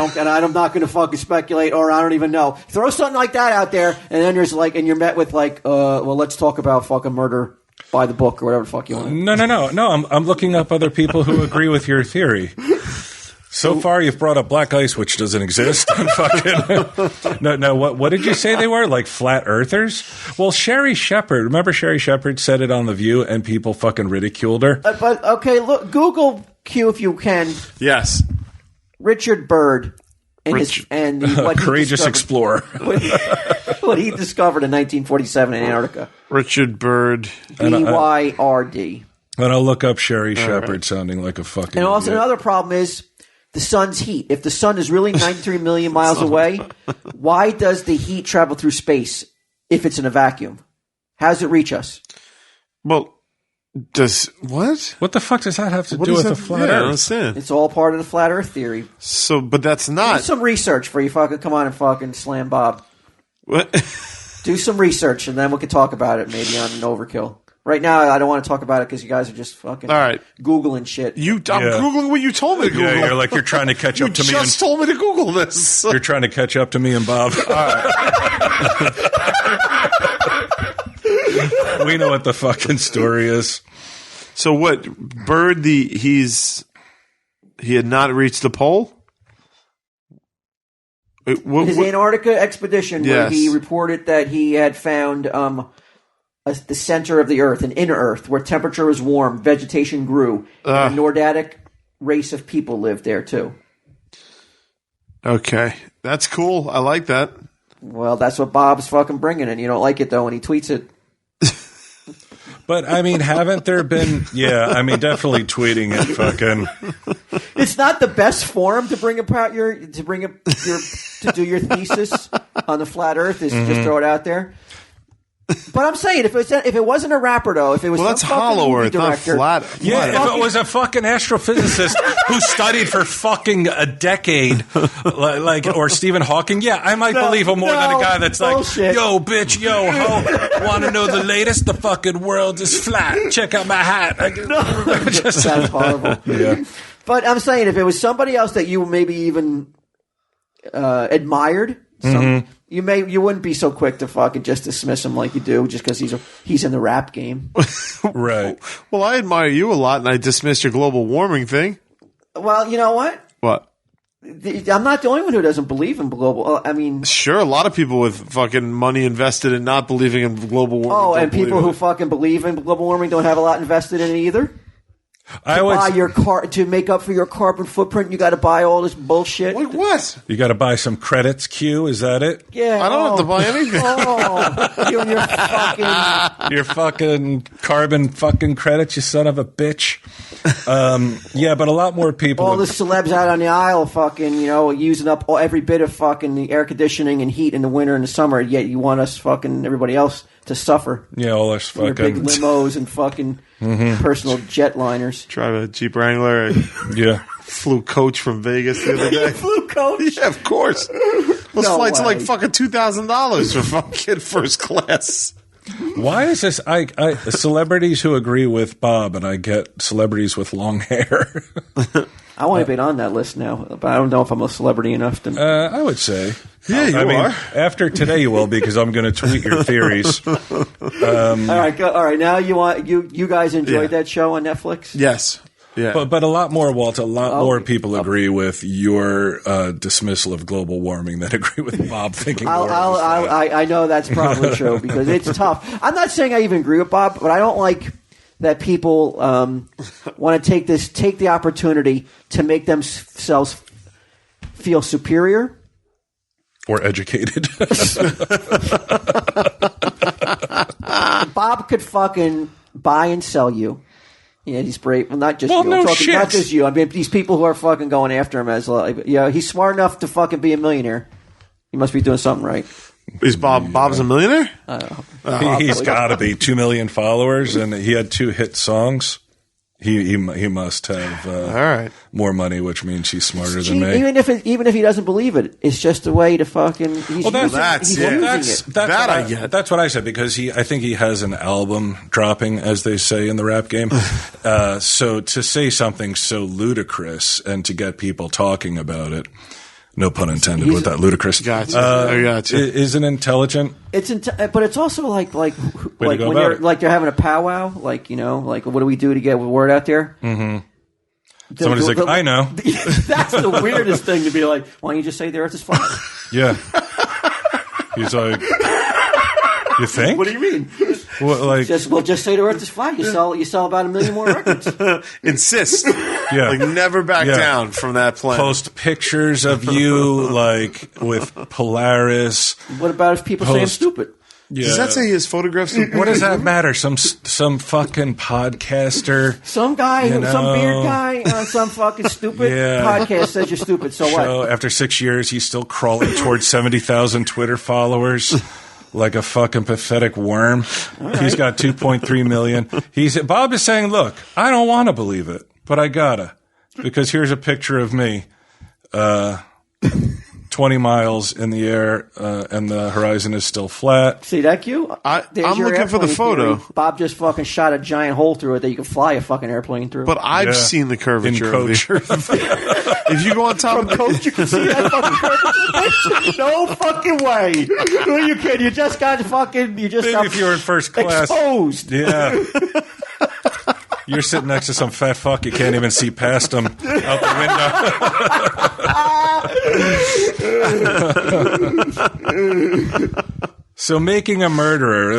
not going to fucking speculate, or I don't even know. Throw something like that out there, and then and you're met with like, well, let's talk about fucking murder by the book or whatever the fuck you want. No. I'm looking up other people who agree with your theory. So far, you've brought up black ice, which doesn't exist. No. What did you say they were? Like flat earthers? Well, Sherry Shepherd. Remember Sherry Shepherd said it on The View, and people fucking ridiculed her. But okay, look, Google Q if you can. Yes. Richard Byrd and what courageous explorer. What he discovered in 1947 in Antarctica. Richard Byrd. BYRD. And I'll look up Sherry Shepherd sounding like a fucking And also idiot. another problem is the sun's heat. If the sun is really 93 million miles away, why does the heat travel through space if it's in a vacuum? How does it reach us? Well, what? What the fuck does that have to do with the flat I don't Earth? understand. It's all part of the flat Earth theory. So, but that's Do not. some research for you fucking come on and fucking slam Bob. What? Do some research and then we can talk about it maybe on an overkill. Right now, I don't want to talk about it because you guys are just fucking All right. Googling shit. I'm Googling what you told me to Google. Yeah, you're trying to catch up to me. You just told me to Google this. You're trying to catch up to me and Bob. We know what the fucking story is. So what? Byrd, he had not reached the pole? Wait, His Antarctica expedition, where Yes. he reported that he had found the center of the Earth, an inner Earth, where temperature was warm, vegetation grew, and a Nordic race of people lived there too. Okay. That's cool. I like that. Well, that's what Bob's fucking bringing, and you don't like it though when he tweets it. But, I mean, haven't there been... Yeah, I mean, definitely tweeting it fucking... It's not the best forum to bring about to do your thesis on the flat Earth is to just throw it out there. But I'm saying, if it wasn't a rapper though, if it was Well, that's some fucking hollow movie Earth, not director, flat. Yeah, if it was a fucking astrophysicist who studied for fucking a decade, or Stephen Hawking, yeah, I might believe him more than a guy that's bullshit. like, yo, bitch, yo, ho, want to know the latest? The fucking world is flat. Check out my hat. That's horrible. Yeah. But I'm saying, if it was somebody else that you maybe even admired, you wouldn't be so quick to fucking just dismiss him like you do, just because he's in the rap game. Right. Well, I admire you a lot, and I dismissed your global warming thing. Well, you know what? What? I'm not the only one who doesn't believe in global. I mean, Sure, a lot of people with fucking money invested in not believing in global warming. oh, don't and people believe who it. fucking believe in global warming don't have a lot invested in it either. I Buy would. your car to make up for your carbon footprint. You got to buy all this bullshit. Like what? You got to buy some credits, Q. Is that it? Yeah, I don't have to buy anything. Oh, you and your fucking. Your fucking carbon fucking credits, you son of a bitch. Yeah, but a lot more people. All the celebs out on the aisle, fucking, using up every bit of fucking the air conditioning and heat in the winter and the summer. Yet you want us fucking everybody else to suffer. Yeah, all this Your big fucking. limos and fucking personal jetliners. Drive a Jeep Wrangler. I Yeah. flew coach from Vegas the other day. Blue coach. Yeah, of course. Those No flights are like way. fucking $2,000 for fucking first class. Why is this? I celebrities who agree with Bob, and I get celebrities with long hair. I want to be on that list now, but I don't know if I'm a celebrity enough to. I would say. Yeah, you I mean, are. after today, you will because I'm going to tweet your theories. All right, all right. Now you guys enjoyed Yeah. that show on Netflix? Yes. Yeah. But a lot more, Walt. A lot more people agree with your dismissal of global warming than agree with Bob thinking. I know that's probably true because it's tough. I'm not saying I even agree with Bob, but I don't like that people want to take the opportunity to make themselves feel superior or educated. Bob could fucking buy and sell you. Yeah, he's brave. Well, not just Well, you. no I'm talking, shit. not just you. I mean, these people who are fucking going after him as like, he's smart enough to fucking be a millionaire. He must be doing something right. Is Bob's a millionaire? He's got to be 2 million followers, and he had 2 hit songs. He must have All right. more money, which means he's smarter than me. Even if he doesn't believe it, it's just a way to fucking. He's using it. That's what I said because I think he has an album dropping, as they say in the rap game. So to say something so ludicrous and to get people talking about it, no pun intended with that ludicrous. Gotcha. I gotcha. Isn't intelligent. But it's also like go when about you're it. like they're having a powwow, like what do we do to get the word out there? Mm-hmm. Somebody's like, I know. That's the weirdest thing to be like, why don't you just say the Earth is flat? Yeah. He's like, you think? What do you mean? Well, like, just say the Earth is flat. You sell about 1 million more records. Insist. yeah. Like never back down from that plan. Post pictures of you like with Polaris. What about if people say I'm stupid? Yeah. Does that say his photographs? What does that matter? Some fucking podcaster, some guy, some beard guy on some fucking stupid podcast says you're stupid. So what? After 6 years, he's still crawling towards 70,000 Twitter followers. Like a fucking pathetic worm. Right. He's got 2.3 million. Bob is saying, look, I don't want to believe it, but I gotta. Because here's a picture of me, 20 miles in the air, and the horizon is still flat. See that cue? I'm looking for the photo. Theory. Bob just fucking shot a giant hole through it that you can fly a fucking airplane through. But I've seen the curvature of the Earth. If you go on top of the coach, you can see that fucking curvature. No fucking way. Who are you kidding? You just got fucking. You just maybe got if you were in first class, exposed. Yeah. You're sitting next to some fat fuck. You can't even see past him out the window. So making a murderer.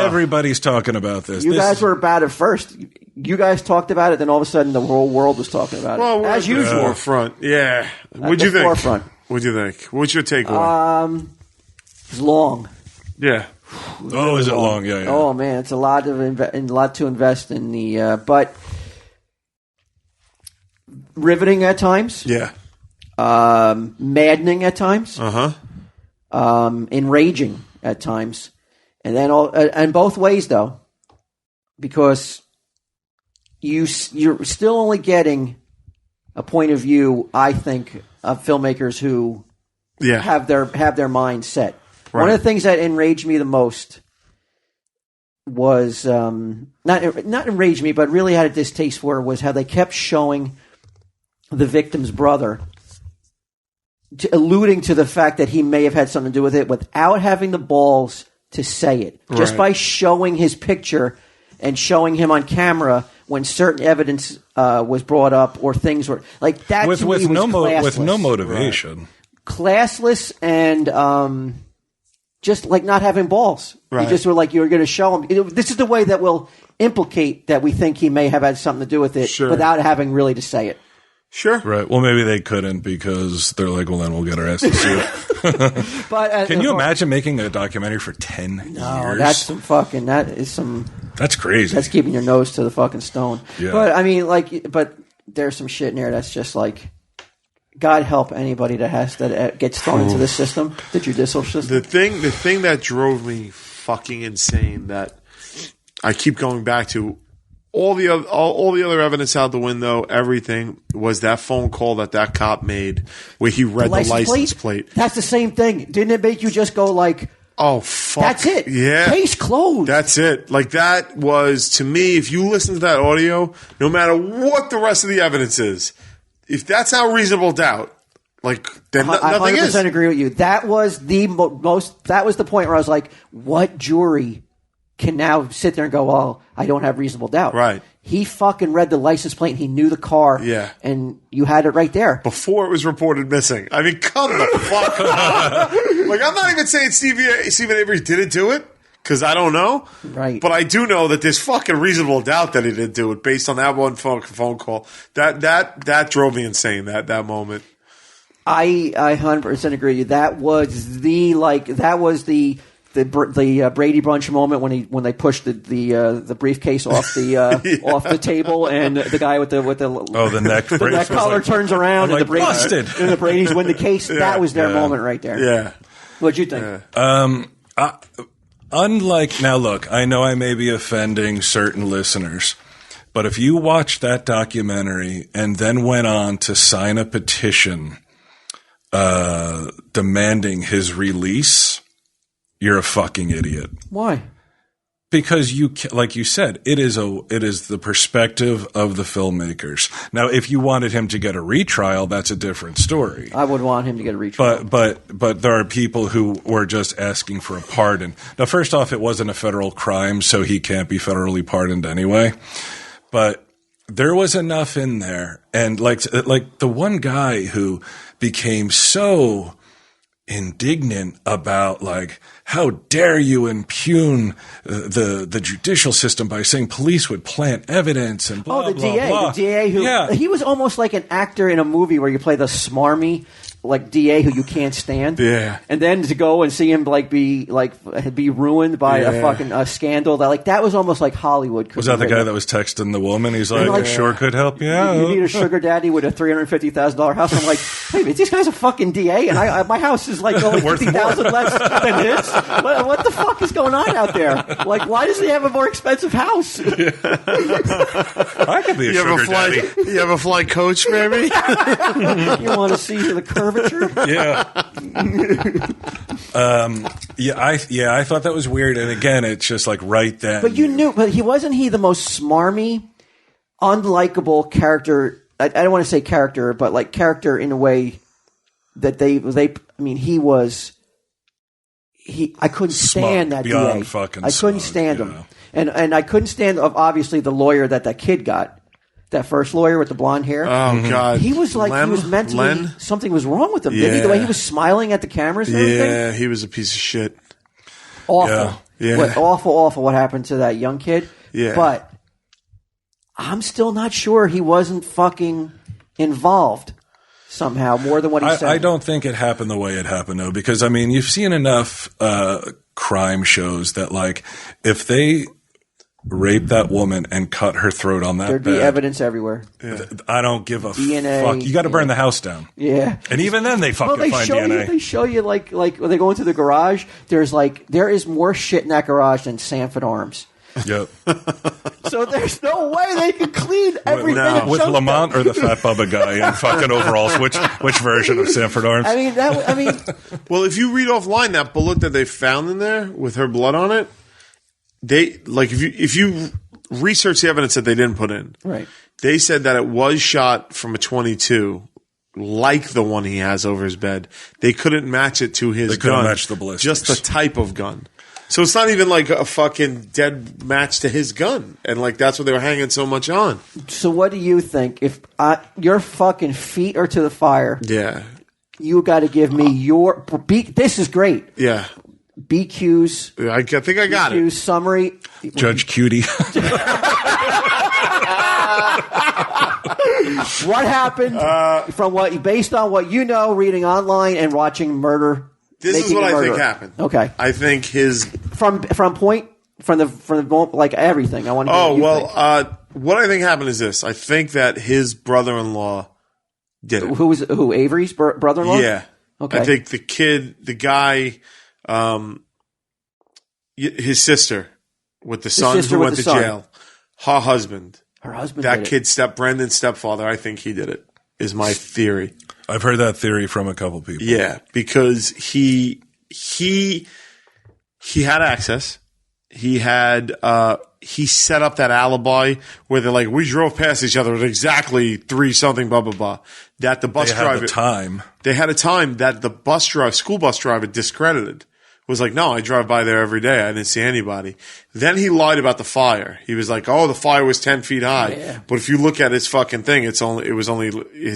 Everybody's talking about this. You guys were about it first. You guys talked about it, then all of a sudden the whole world was talking about it. As usual. Forefront. Yeah. What'd you think? Forefront. What'd you think? What's your takeaway? It's long. Yeah. Oh, is it long? Yeah. Oh man, it's a lot to invest in the, but riveting at times. Yeah. Maddening at times. Enraging at times, and then and both ways though, because you're still only getting a point of view, I think, of filmmakers who have their mind set. Right. One of the things that enraged me the most was not enraged me, but really had a distaste for was how they kept showing the victim's brother, alluding to the fact that he may have had something to do with it without having the balls to say it. Right. Just by showing his picture and showing him on camera when certain evidence was brought up or things were like that. With no motivation, right. Classless and just like not having balls. Right. You just were like, you're going to show him. This is the way that will implicate that we think he may have had something to do with it without having really to say it. Sure. Right. Well, maybe they couldn't because they're like, well, then we'll get our ass to see it. But can you imagine making a documentary for 10 years? That's some fucking. That's crazy. That's keeping your nose to the fucking stone. Yeah. But I mean, but there's some shit in there that's just like, God help anybody that gets thrown into this system, the judicial system. The thing that drove me fucking insane that I keep going back to. All the other evidence out the window, everything was that phone call that cop made where he read the license plate. That's the same thing. Didn't it make you just go like, oh, fuck. That's it. Yeah. Case closed. That's it. Like that was, to me, if you listen to that audio, no matter what the rest of the evidence is, if that's not reasonable doubt, like then nothing is. I 100% agree with you. That was the that was the point where I was like, what jury can now sit there and go, oh, I don't have reasonable doubt. Right. He fucking read the license plate and he knew the car. Yeah. And you had it right there. Before it was reported missing. I mean, come the fuck on. Like, I'm not even saying Stephen Avery didn't do it, because I don't know. Right. But I do know that there's fucking reasonable doubt that he didn't do it based on that one phone call. That drove me insane, that moment. I 100% agree with you. That was the Brady Bunch moment when they pushed the briefcase off the off the table and the guy with the neck collar turns around and the Brady's win the case. Yeah, that was their moment right there. Yeah. What'd you think? Unlike now, look, I know I may be offending certain listeners, but if you watched that documentary and then went on to sign a petition demanding his release, you're a fucking idiot. Why? Because like you said, it is the perspective of the filmmakers. Now, if you wanted him to get a retrial, that's a different story. I would want him to get a retrial. But there are people who were just asking for a pardon. Now, first off, it wasn't a federal crime, so he can't be federally pardoned anyway. But there was enough in there. And like the one guy who became so indignant about like, how dare you impugn the judicial system by saying police would plant evidence and blah, the blah, DA, blah. the DA who he was almost like an actor in a movie where you play the smarmy like DA who you can't stand. Yeah. And then to go and see him be ruined by a fucking scandal that was almost like Hollywood. Was that the guy that was texting the woman? He's like, sure could help you out. You need a sugar daddy with a $350,000 house. I'm like, hey, this guy's a fucking DA, and my house is like only $50,000 less than his. What the fuck is going on out there? Like, why does he have a more expensive house? I could be a sugar daddy. You have a flight coach, baby? You want to see the curvature? Yeah. I thought that was weird. And again, it's just like right then. But wasn't he the most smarmy, unlikable character? I don't want to say character, but like character in a way that I couldn't stand that DA. I couldn't stand him. And I couldn't stand, obviously, the lawyer that kid got. That first lawyer with the blonde hair. Oh, God. He was like, he was mentally, something was wrong with him. Didn't he? The way he was smiling at the cameras and everything. Yeah, he was a piece of shit. Awful. Yeah. Awful what happened to that young kid. Yeah. But I'm still not sure he wasn't fucking involved somehow more than what he said. I don't think it happened the way it happened, though, because, I mean, you've seen enough crime shows that, like, if they rape that woman and cut her throat on that There'd bed, be evidence everywhere. Yeah. I don't give a DNA, fuck. You got to burn the house down. Yeah. And even then they fucking find DNA. They show you like when they go into the garage, there is more shit in that garage than Sanford Arms. Yep. So there's no way they can clean everything. With Lamont or the Fat Bubba guy in fucking overalls, which version of Sanford Arms? I mean, well, if you read offline that bullet that they found in there with her blood on it, if you research the evidence that they didn't put in, right? They said that it was shot from a .22, like the one he has over his bed. They couldn't match it to his gun. They couldn't match the ballistics. Just the type of gun. So it's not even like a fucking dead match to his gun, and like that's what they were hanging so much on. So what do you think? If your fucking feet are to the fire, yeah, you got to give me your. This is great. Yeah. BQ's. I think I got BQ's it. Summary. Judge Cutie. What happened based on what you know, reading online and watching murder? This is what I think happened. Okay. I think from the moment, like everything. I want to. What I think happened is this. I think that his brother-in-law did it. Who? Avery's brother-in-law? Yeah. Okay. I think the guy. His sister with the son who went to jail, her husband, that kid's Brendan's stepfather. I think he did it. Is my theory. I've heard that theory from a couple people. Yeah, because he had access. He set up that alibi where they're like, we drove past each other at exactly 3-something, blah, blah, blah. That the bus driver. They had a time that the school bus driver discredited. Was like, no, I drive by there every day. I didn't see anybody. Then he lied about the fire. He was like, oh, the fire was 10 feet high. Yeah. But if you look at his fucking thing, his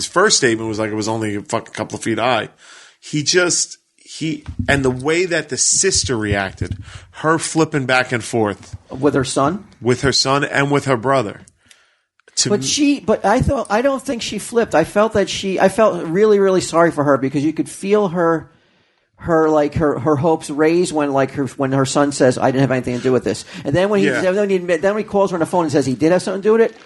first statement was like, it was only a fucking couple of feet high. And the way that the sister reacted, her flipping back and forth. With her son? With her son and with her brother. But I don't think she flipped. I felt really, really sorry for her because you could feel her hopes raise when her son says, I didn't have anything to do with this. And then when he calls her on the phone and says he did have something to do with it,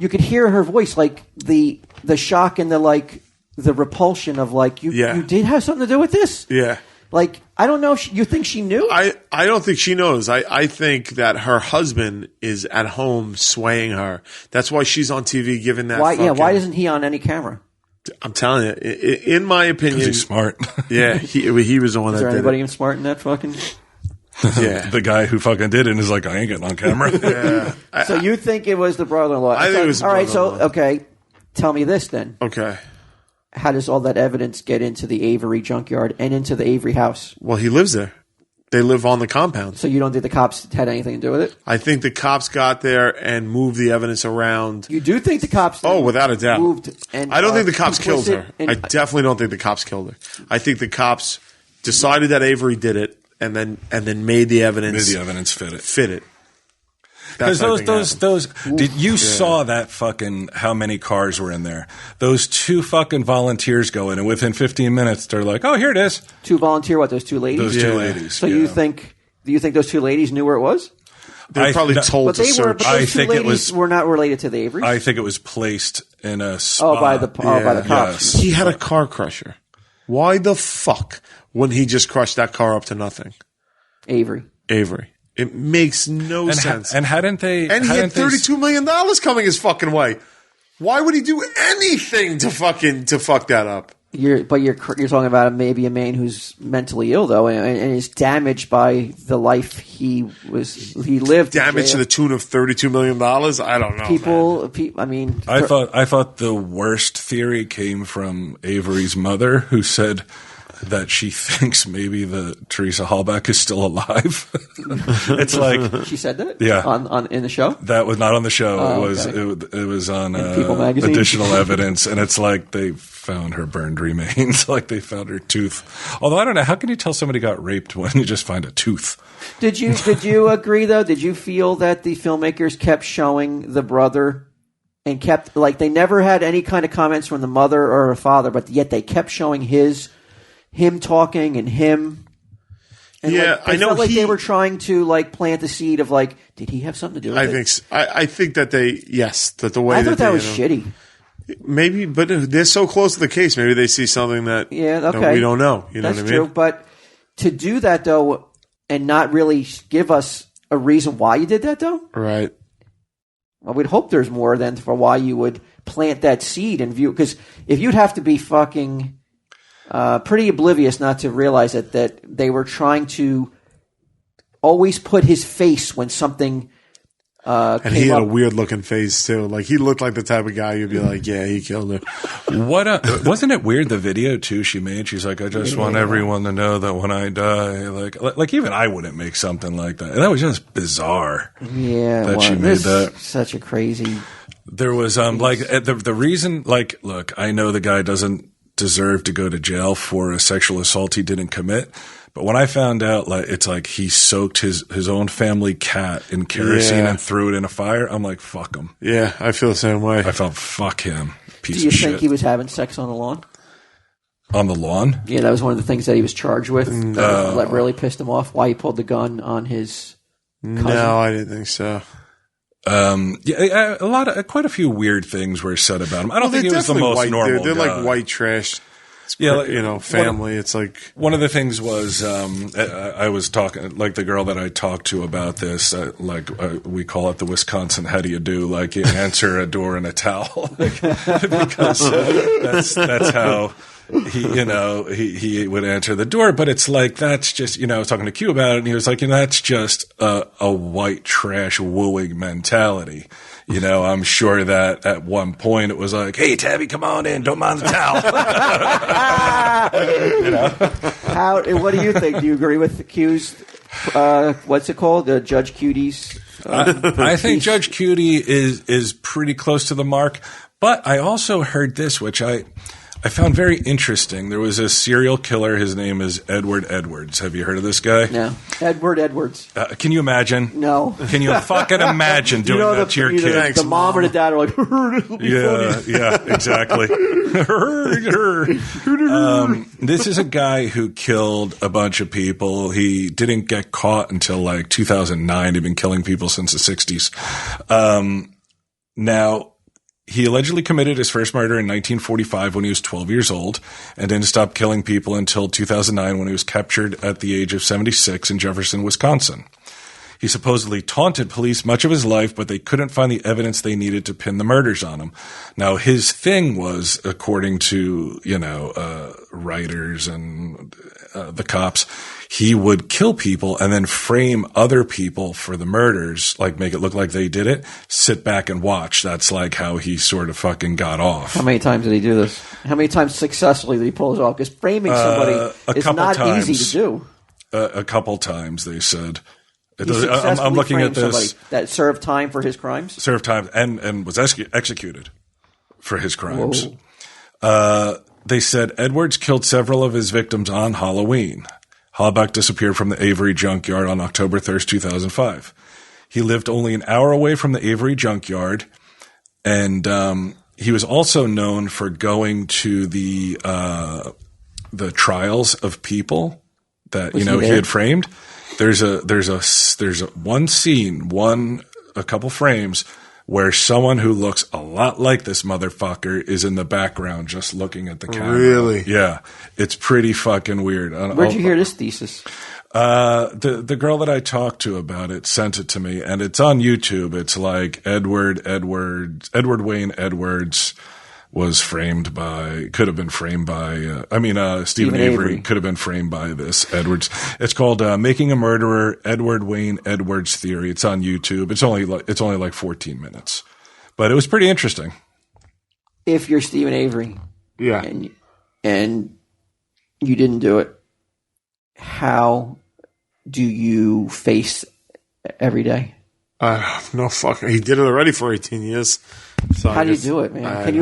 you could hear her voice, like the shock and the repulsion of you did have something to do with this? Yeah. Like, I don't know. You think she knew? I don't think she knows. I think that her husband is at home swaying her. That's why she's on TV giving that. Why isn't he on any camera? I'm telling you, in my opinion, he's smart. Yeah, he was the one that did it. Is there anybody even smart in that fucking? Yeah, the guy who fucking did it and is like, I ain't getting on camera. Yeah. So you think it was the brother-in-law? I think it was the brother-in-law. All right. So okay, tell me this then. Okay. How does all that evidence get into the Avery junkyard and into the Avery house? Well, he lives there. They live on the compound. So you don't think the cops had anything to do with it? I think the cops got there and moved the evidence around. You do think the cops? Oh, without a doubt. Moved and, I don't think the cops killed her. and- I definitely don't think the cops killed her. I think the cops decided that Avery did it, and then made the evidence fit it. Because you saw that fucking how many cars were in there. Those two fucking volunteers go in, and within 15 minutes, they're like, "Oh, here it is." Two volunteer, what, those two ladies? Those two ladies. So do you think those two ladies knew where it was? They were probably told But to search. but those two ladies were not related to the Averys. I think it was placed in a spot. by the cops. Yes. He had a car crusher. Why the fuck wouldn't he just crush that car up to nothing? Avery. It makes no sense. And hadn't they? And he had $32 million coming his fucking way. Why would he do anything to fuck that up? You're talking about maybe a man who's mentally ill though, and is damaged by the life he lived. Damage to the tune of $32 million. I don't know. I thought the worst theory came from Avery's mother, who said that she thinks maybe the Teresa Hallback is still alive. It's like she said that, yeah, on in the show. That was not on the show. Oh, it was on People magazine. Additional evidence, and it's like they found her burned remains, like they found her tooth. Although I don't know, how can you tell somebody got raped when you just find a tooth? Did you agree though? Did you feel that the filmmakers kept showing the brother? And kept, like, they never had any kind of comments from the mother or the father, but yet they kept showing him talking and him. And I know. Felt like they were trying to like plant the seed of like, did he have something to do with it? I think that the way I thought that was shitty. Maybe, but they're so close to the case. Maybe they see something that that we don't know. You know That's what I mean? true. But to do that though, and not really give us a reason why you did that though, right? I would hope there's more than for why you would plant that seed and view. Because if you'd have to be fucking pretty oblivious not to realize that they were trying to always put his face when something and he had a weird looking face too. Like he looked like the type of guy you'd be like, yeah, he killed her. Wasn't it weird the video too she made? She's like, I just want everyone to know that when I die, like even I wouldn't make something like that. And that was just bizarre. Yeah, that she made that. Such a crazy. There was the reason. Like, look, I know the guy doesn't deserve to go to jail for a sexual assault he didn't commit. But when I found out, like, it's like he soaked his own family cat in kerosene and threw it in a fire, I'm like, fuck him. Yeah, I feel the same way. I felt, fuck him, piece of shit. Do you think he was having sex on the lawn? On the lawn? Yeah, that was one of the things that he was charged with. That really pissed him off. Why he pulled the gun on his cousin. No, I didn't think so. Quite a few weird things were said about him. I don't think he was the most normal. They're guy. like white trash. Yeah, family. It's like one of the things was I was talking like the girl that I talked to about this. We call it the Wisconsin "How do you do?" Like you answer a door in a towel because that's how he would answer the door. But it's like that's just I was talking to Q about it, and he was like, that's just a white trash wooing mentality. I'm sure that at one point it was like, "Hey, Tabby, come on in. Don't mind the towel." What do you think? Do you agree with the Q's? What's it called? Judge Cuties. I think Judge Cutie is pretty close to the mark. But I also heard this, which I found very interesting. There was a serial killer. His name is Edward Edwards. Have you heard of this guy? No. Edward Edwards. Can you imagine? No. Can you fucking imagine doing that to your kid? The mom or the dad are like, yeah, exactly. This is a guy who killed a bunch of people. He didn't get caught until like 2009. He'd been killing people since the 60s. Now, he allegedly committed his first murder in 1945 when he was 12 years old and didn't stop killing people until 2009 when he was captured at the age of 76 in Jefferson, Wisconsin. He supposedly taunted police much of his life, but they couldn't find the evidence they needed to pin the murders on him. Now, his thing was, according to, writers and the cops, he would kill people and then frame other people for the murders, like make it look like they did it, sit back and watch. That's like how he sort of fucking got off. How many times did he do this? How many times successfully did he pull it off? Because framing somebody is not easy to do. a couple times. They said. He successfully I'm looking at framed this. somebody that served time for his crimes. Served time and was executed for his crimes. They said Edwards killed several of his victims on Halloween. Halbach disappeared from the Avery junkyard on October 3rd, 2005. He lived only an hour away from the Avery junkyard, and he was also known for going to the trials of people that he had framed. There's a one scene, a couple frames where someone who looks a lot like this motherfucker is in the background just looking at the camera. Really? Yeah. It's pretty fucking weird. Where'd you hear this thesis? The girl that I talked to about it sent it to me, and it's on YouTube. It's like Edward Wayne Edwards could have been framed by, Stephen Avery could have been framed by this Edwards. It's called Making a Murderer, Edward Wayne Edwards Theory. It's on YouTube. It's only like 14 minutes, but it was pretty interesting. If you're Stephen Avery, yeah, and you didn't do it, how do you face every day? No fucking. He did it already for 18 years. So how do you do it, man? Can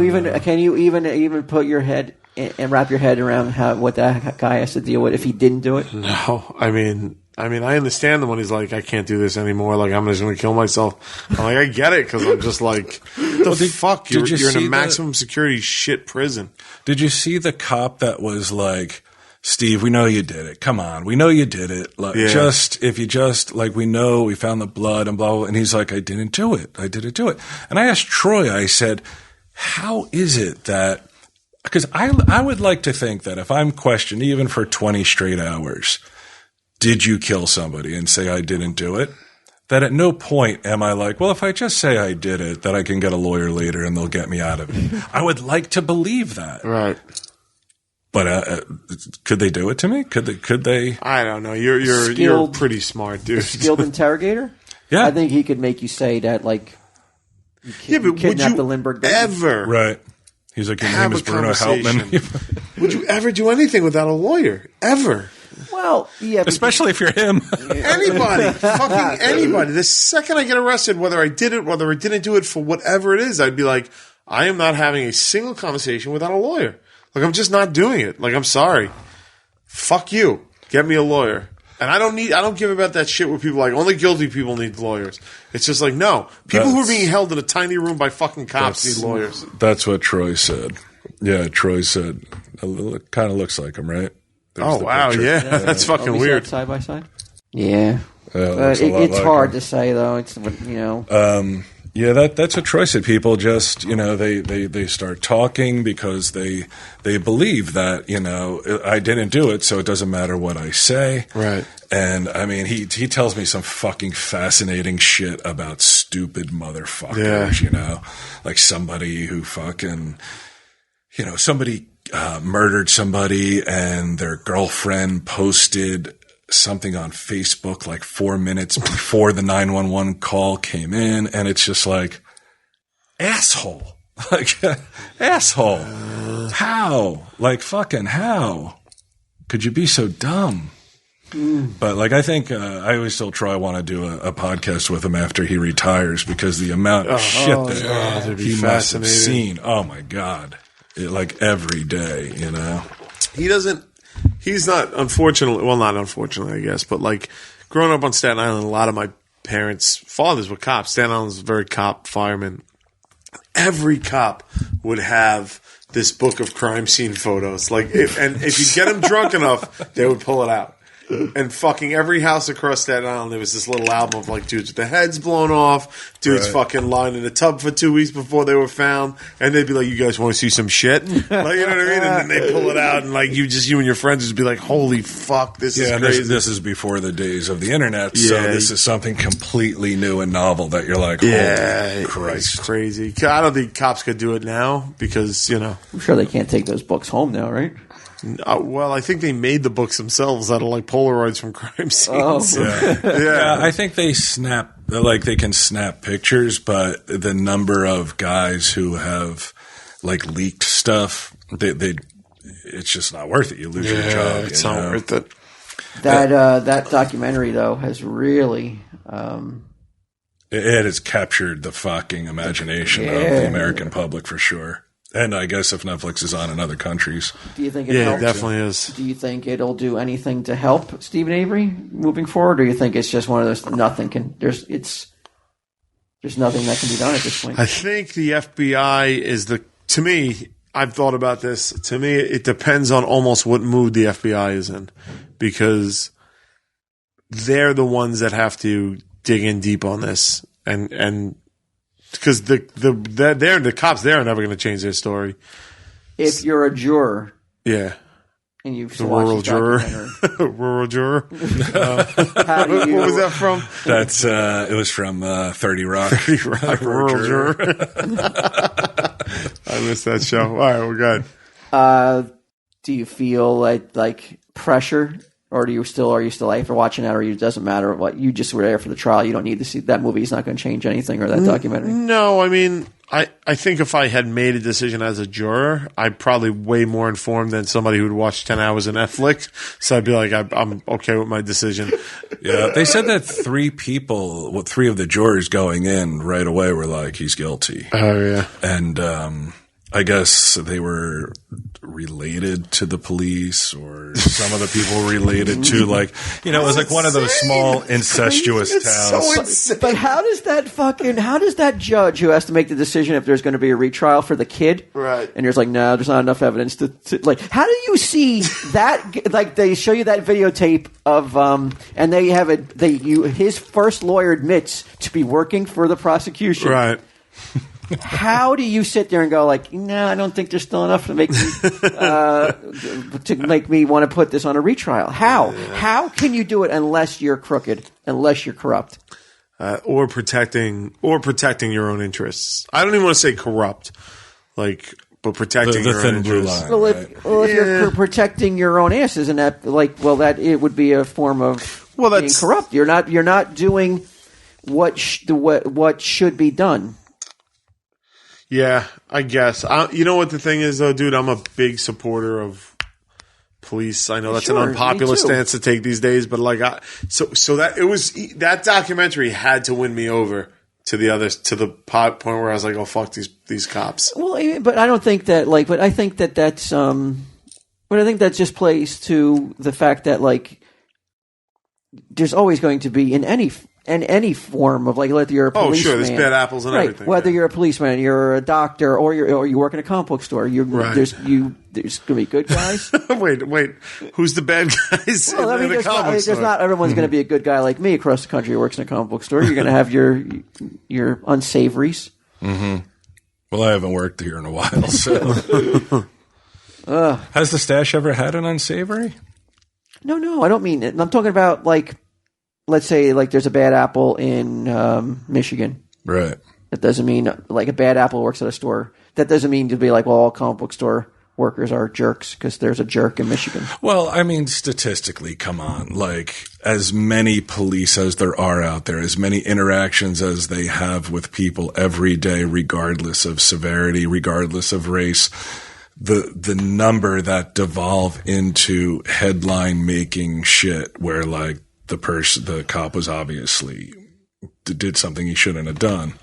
you even put your head and wrap your head around what that guy has to deal with if he didn't do it? No, I mean, I understand him when he's like, I can't do this anymore. Like, I'm just going to kill myself. I'm like, I get it, because I'm just like, fuck? You're in a maximum security shit prison. Did you see the cop that was like, Steve, we know you did it. Come on. We know you did it. Like, we know we found the blood and blah, blah, blah. And he's like, I didn't do it. And I asked Troy, I said, how is it that, because I would like to think that if I'm questioned even for 20 straight hours, did you kill somebody, and say I didn't do it? That at no point am I like, well, if I just say I did it, that I can get a lawyer later and they'll get me out of it. I would like to believe that. Right. But could they do it to me? Could they? I don't know. You're pretty smart, dude. Skilled interrogator? Yeah. I think he could make you say that, like, you kidnapped the Lindbergh baby. Ever right? He's like, your name is Bruno Hauptmann. Would you ever do anything without a lawyer? Ever? Well, yeah. Especially if you're him. Anybody. Fucking anybody. The second I get arrested, whether I did it, whether I didn't do it, for whatever it is, I'd be like, I am not having a single conversation without a lawyer. Like, I'm just not doing it. Like, I'm sorry. Fuck you. Get me a lawyer. And I don't give about that shit where people are like, only guilty people need lawyers. It's just like, no. People who are being held in a tiny room by fucking cops need lawyers. That's what Troy said. Yeah, Troy said, it kind of looks like him, right? There's wow, yeah. That's fucking weird. Side by side? Yeah. It's like hard to say, though. It's, yeah, that's what Troy said. People just, they start talking because they believe that, I didn't do it, so it doesn't matter what I say. Right. And, I mean, he tells me some fucking fascinating shit about stupid motherfuckers, like somebody who fucking, somebody murdered somebody and their girlfriend posted something on Facebook like 4 minutes before the 911 call came in, and it's just like, asshole. Like, asshole. How? Like, fucking how? Could you be so dumb? But, like, I think I always still I want to do a podcast with him after he retires, because the amount of shit that he must have seen. Oh, my God. Like, every day, He's not, unfortunately, well, not unfortunately, I guess, but like growing up on Staten Island, a lot of my parents' fathers were cops. Staten Island's very cop, fireman. Every cop would have this book of crime scene photos. Like, if you get them drunk enough, they would pull it out. And fucking every house across Staten Island, there was this little album of like dudes with their heads blown off, dudes fucking lying in a tub for 2 weeks before they were found, and they'd be like, "You guys want to see some shit?" Like, you know what I mean? And then they pull it out, and like you and your friends would be like, "Holy fuck, this is crazy." This is before the days of the internet, so this is something completely new and novel that you're like, "Holy Christ, it's crazy." I don't think cops could do it now because I'm sure they can't take those books home now, right? Well, I think they made the books themselves out of like Polaroids from crime scenes. Oh. Yeah, I think they can snap pictures, but the number of guys who have like leaked stuff, it's just not worth it. You lose your job. It's not worth it. That documentary though has really. It has captured the fucking imagination of the American public for sure. And I guess if Netflix is on in other countries. Do you think it Yeah, helps? it definitely is. Do you think it'll do anything to help Stephen Avery moving forward, or do you think it's just one of those there's nothing that can be done at this point? I think the FBI is to me, I've thought about this. To me, it depends on almost what mood the FBI is in, because they're the ones that have to dig in deep on this, and because the cops there are never going to change their story. If you're a juror, Yeah, and you've the watched rural this juror, documentary, rural juror. how do you, What was that from? That's it was from 30 Rock. 30 Rock, rural juror. I missed that show. All right, we're good. do you feel like pressure? Or are you still after watching that, or it doesn't matter what you just were there for the trial? You don't need to see that movie. It's not going to change anything, or that documentary. No, I mean, I think if I had made a decision as a juror, I'm probably way more informed than somebody who'd watch 10 hours of Netflix. So I'd be like, I'm okay with my decision. Yeah, they said that three of the jurors going in right away were like, he's guilty. Oh, yeah. And I guess they were related to the police, or some of the people were related to, like, it was like one of those small incestuous towns. So But how does that judge who has to make the decision if there's going to be a retrial for the kid, Right. And there's like, no, there's not enough evidence to like. How do you see that? Like, they show you that videotape of and they have his first lawyer admits to be working for the prosecution, Right. How do you sit there and go like, no, I don't think there's still enough to make me want to put this on a retrial? How can you do it unless you're crooked, unless you're corrupt? Or protecting your own interests. I don't even want to say corrupt, but protecting The your thin own blue interests. line. Well, if you're protecting your own ass, isn't that that it would be a form of being corrupt? You're not doing what should be done. Yeah, I guess. You know what the thing is, though, dude? I'm a big supporter of police. I know that's an unpopular stance to take these days, but that documentary had to win me over to the point where I was like, oh fuck these cops. Well, but I don't think that but I think that's but I think that just plays to the fact that there's always going to be in any form of whether you're a policeman. Oh, sure, there's bad apples and everything. Whether you're a policeman, you're a doctor, or you work in a comic book store. There's going to be good guys. Wait, who's the bad guys in the comic store? There's not everyone's going to be a good guy like me across the country who works in a comic book store. You're going to have your unsavories. Mm-hmm. Well, I haven't worked here in a while, so. Has the stash ever had an unsavory? No, I don't mean it. I'm talking about let's say there's a bad apple in Michigan. Right. That doesn't mean a bad apple works at a store. That doesn't mean to be all comic book store workers are jerks because there's a jerk in Michigan. Well, I mean, statistically, come on. As many police as there are out there, as many interactions as they have with people every day, regardless of severity, regardless of race, the number that devolve into headline making shit where the cop was obviously did something he shouldn't have done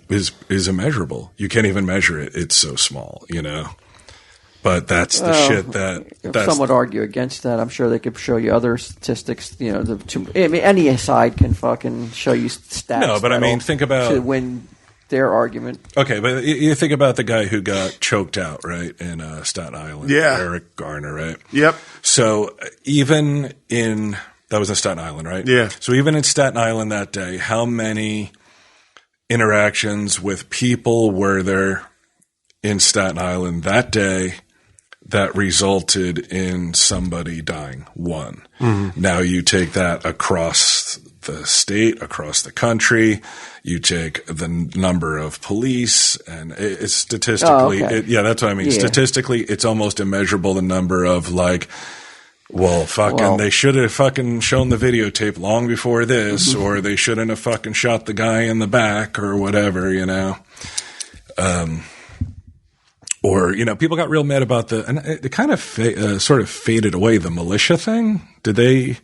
is immeasurable. You can't even measure it. It's so small, But that's the shit that some would argue against that. I'm sure they could show you other statistics. Any side can fucking show you stats. No, but I mean, think about to win their argument. Okay, but you think about the guy who got choked out, right, in Staten Island. Yeah, Eric Garner, right? Yep. So that was in Staten Island, right? Yeah. So even in Staten Island that day, how many interactions with people were there in Staten Island that day that resulted in somebody dying? One. Mm-hmm. Now you take that across the state, across the country, you take the number of police, and it's statistically, that's what I mean. Yeah. Statistically, it's almost immeasurable, the number of they should have fucking shown the videotape long before this, or they shouldn't have fucking shot the guy in the back, or whatever, Or, people got real mad about and it kind of sort of faded away, the militia thing. Did they?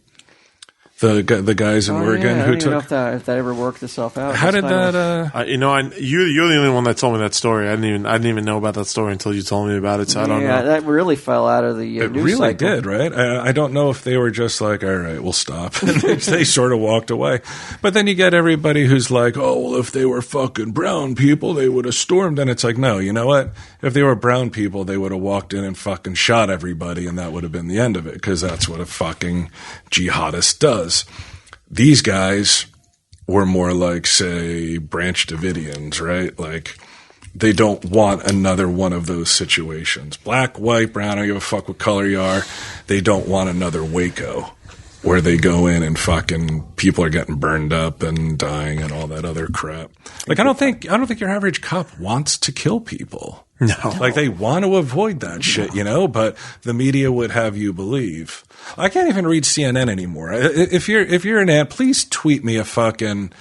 The guys in Oregon I who don't even know took. if that ever worked itself out. How did that? You're the only one that told me that story. I didn't even know about that story until you told me about it. So I don't know. That really fell out of the It news really cycle. did, right? I don't know if they were just like, all right, we'll stop. And they sort of walked away. But then you get everybody who's like, oh, well, if they were fucking brown people, they would have stormed. And it's like, no, you know what? If they were brown people, they would have walked in and fucking shot everybody, and that would have been the end of it, because that's what a fucking jihadist does. These guys were more like, say, Branch Davidians, right? Like, they don't want another one of those situations. Black, white, brown, I don't give a fuck what color you are. They don't want another Waco where they go in and fucking people are getting burned up and dying and all that other crap. Like, I don't think your average cop wants to kill people. No. Like, they want to avoid that shit, you know, but the media would have you believe. I can't even read CNN anymore. If you're an ad, please tweet me a fucking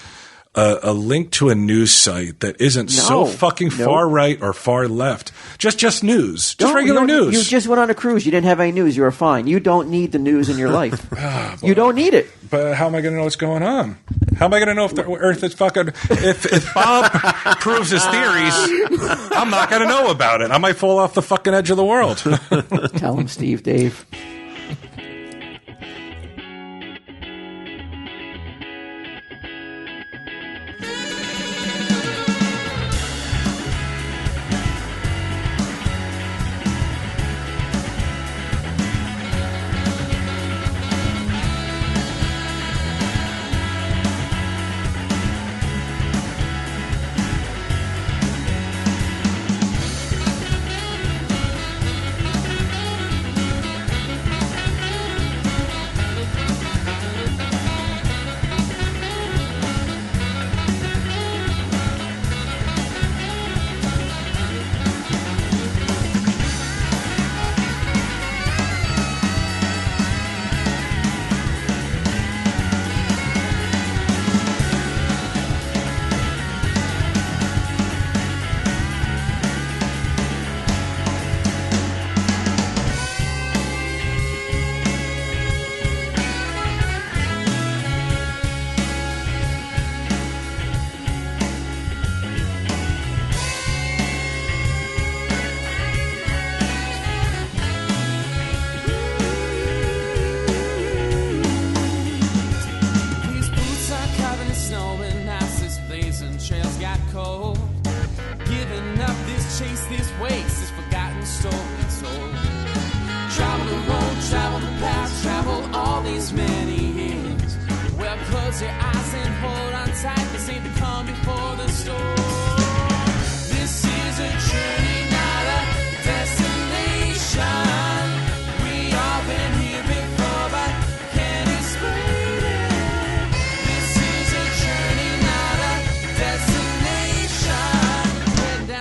a link to a news site that isn't so fucking far right or far left. Just news. Just regular news. You just went on a cruise. You didn't have any news. You were fine. You don't need the news in your life. You don't need it. But how am I going to know what's going on? How am I going to know if the Earth is fucking... If Bob proves his theories, I'm not going to know about it. I might fall off the fucking edge of the world. Tell him, Steve, Dave.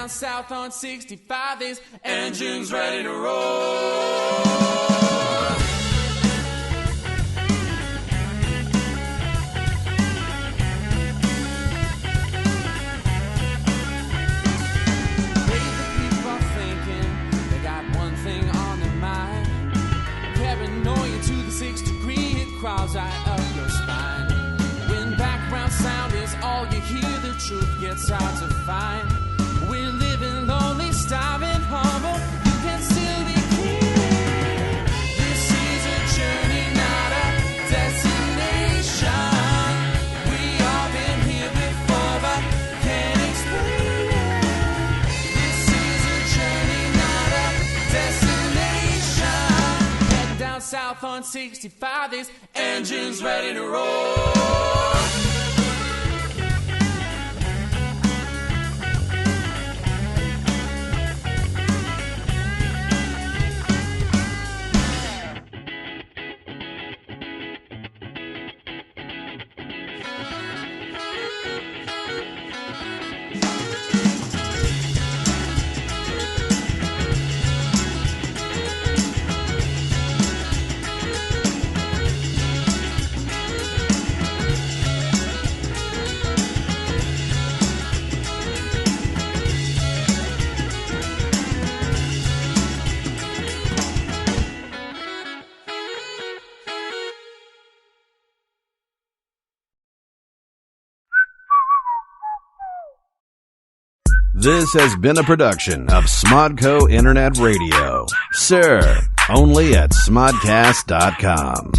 South on 65, these engines ready to roll. Crawls right up your spine. When background sound is all you hear, the truth gets hard to find. We're living lonely, starving, humble. You can still be king. This is a journey, not a destination. We all been here before, but can't explain it. This is a journey, not a destination. Heading down south on 65, these engines ready to roll. This has been a production of Smodco Internet Radio. Sir, only at smodcast.com.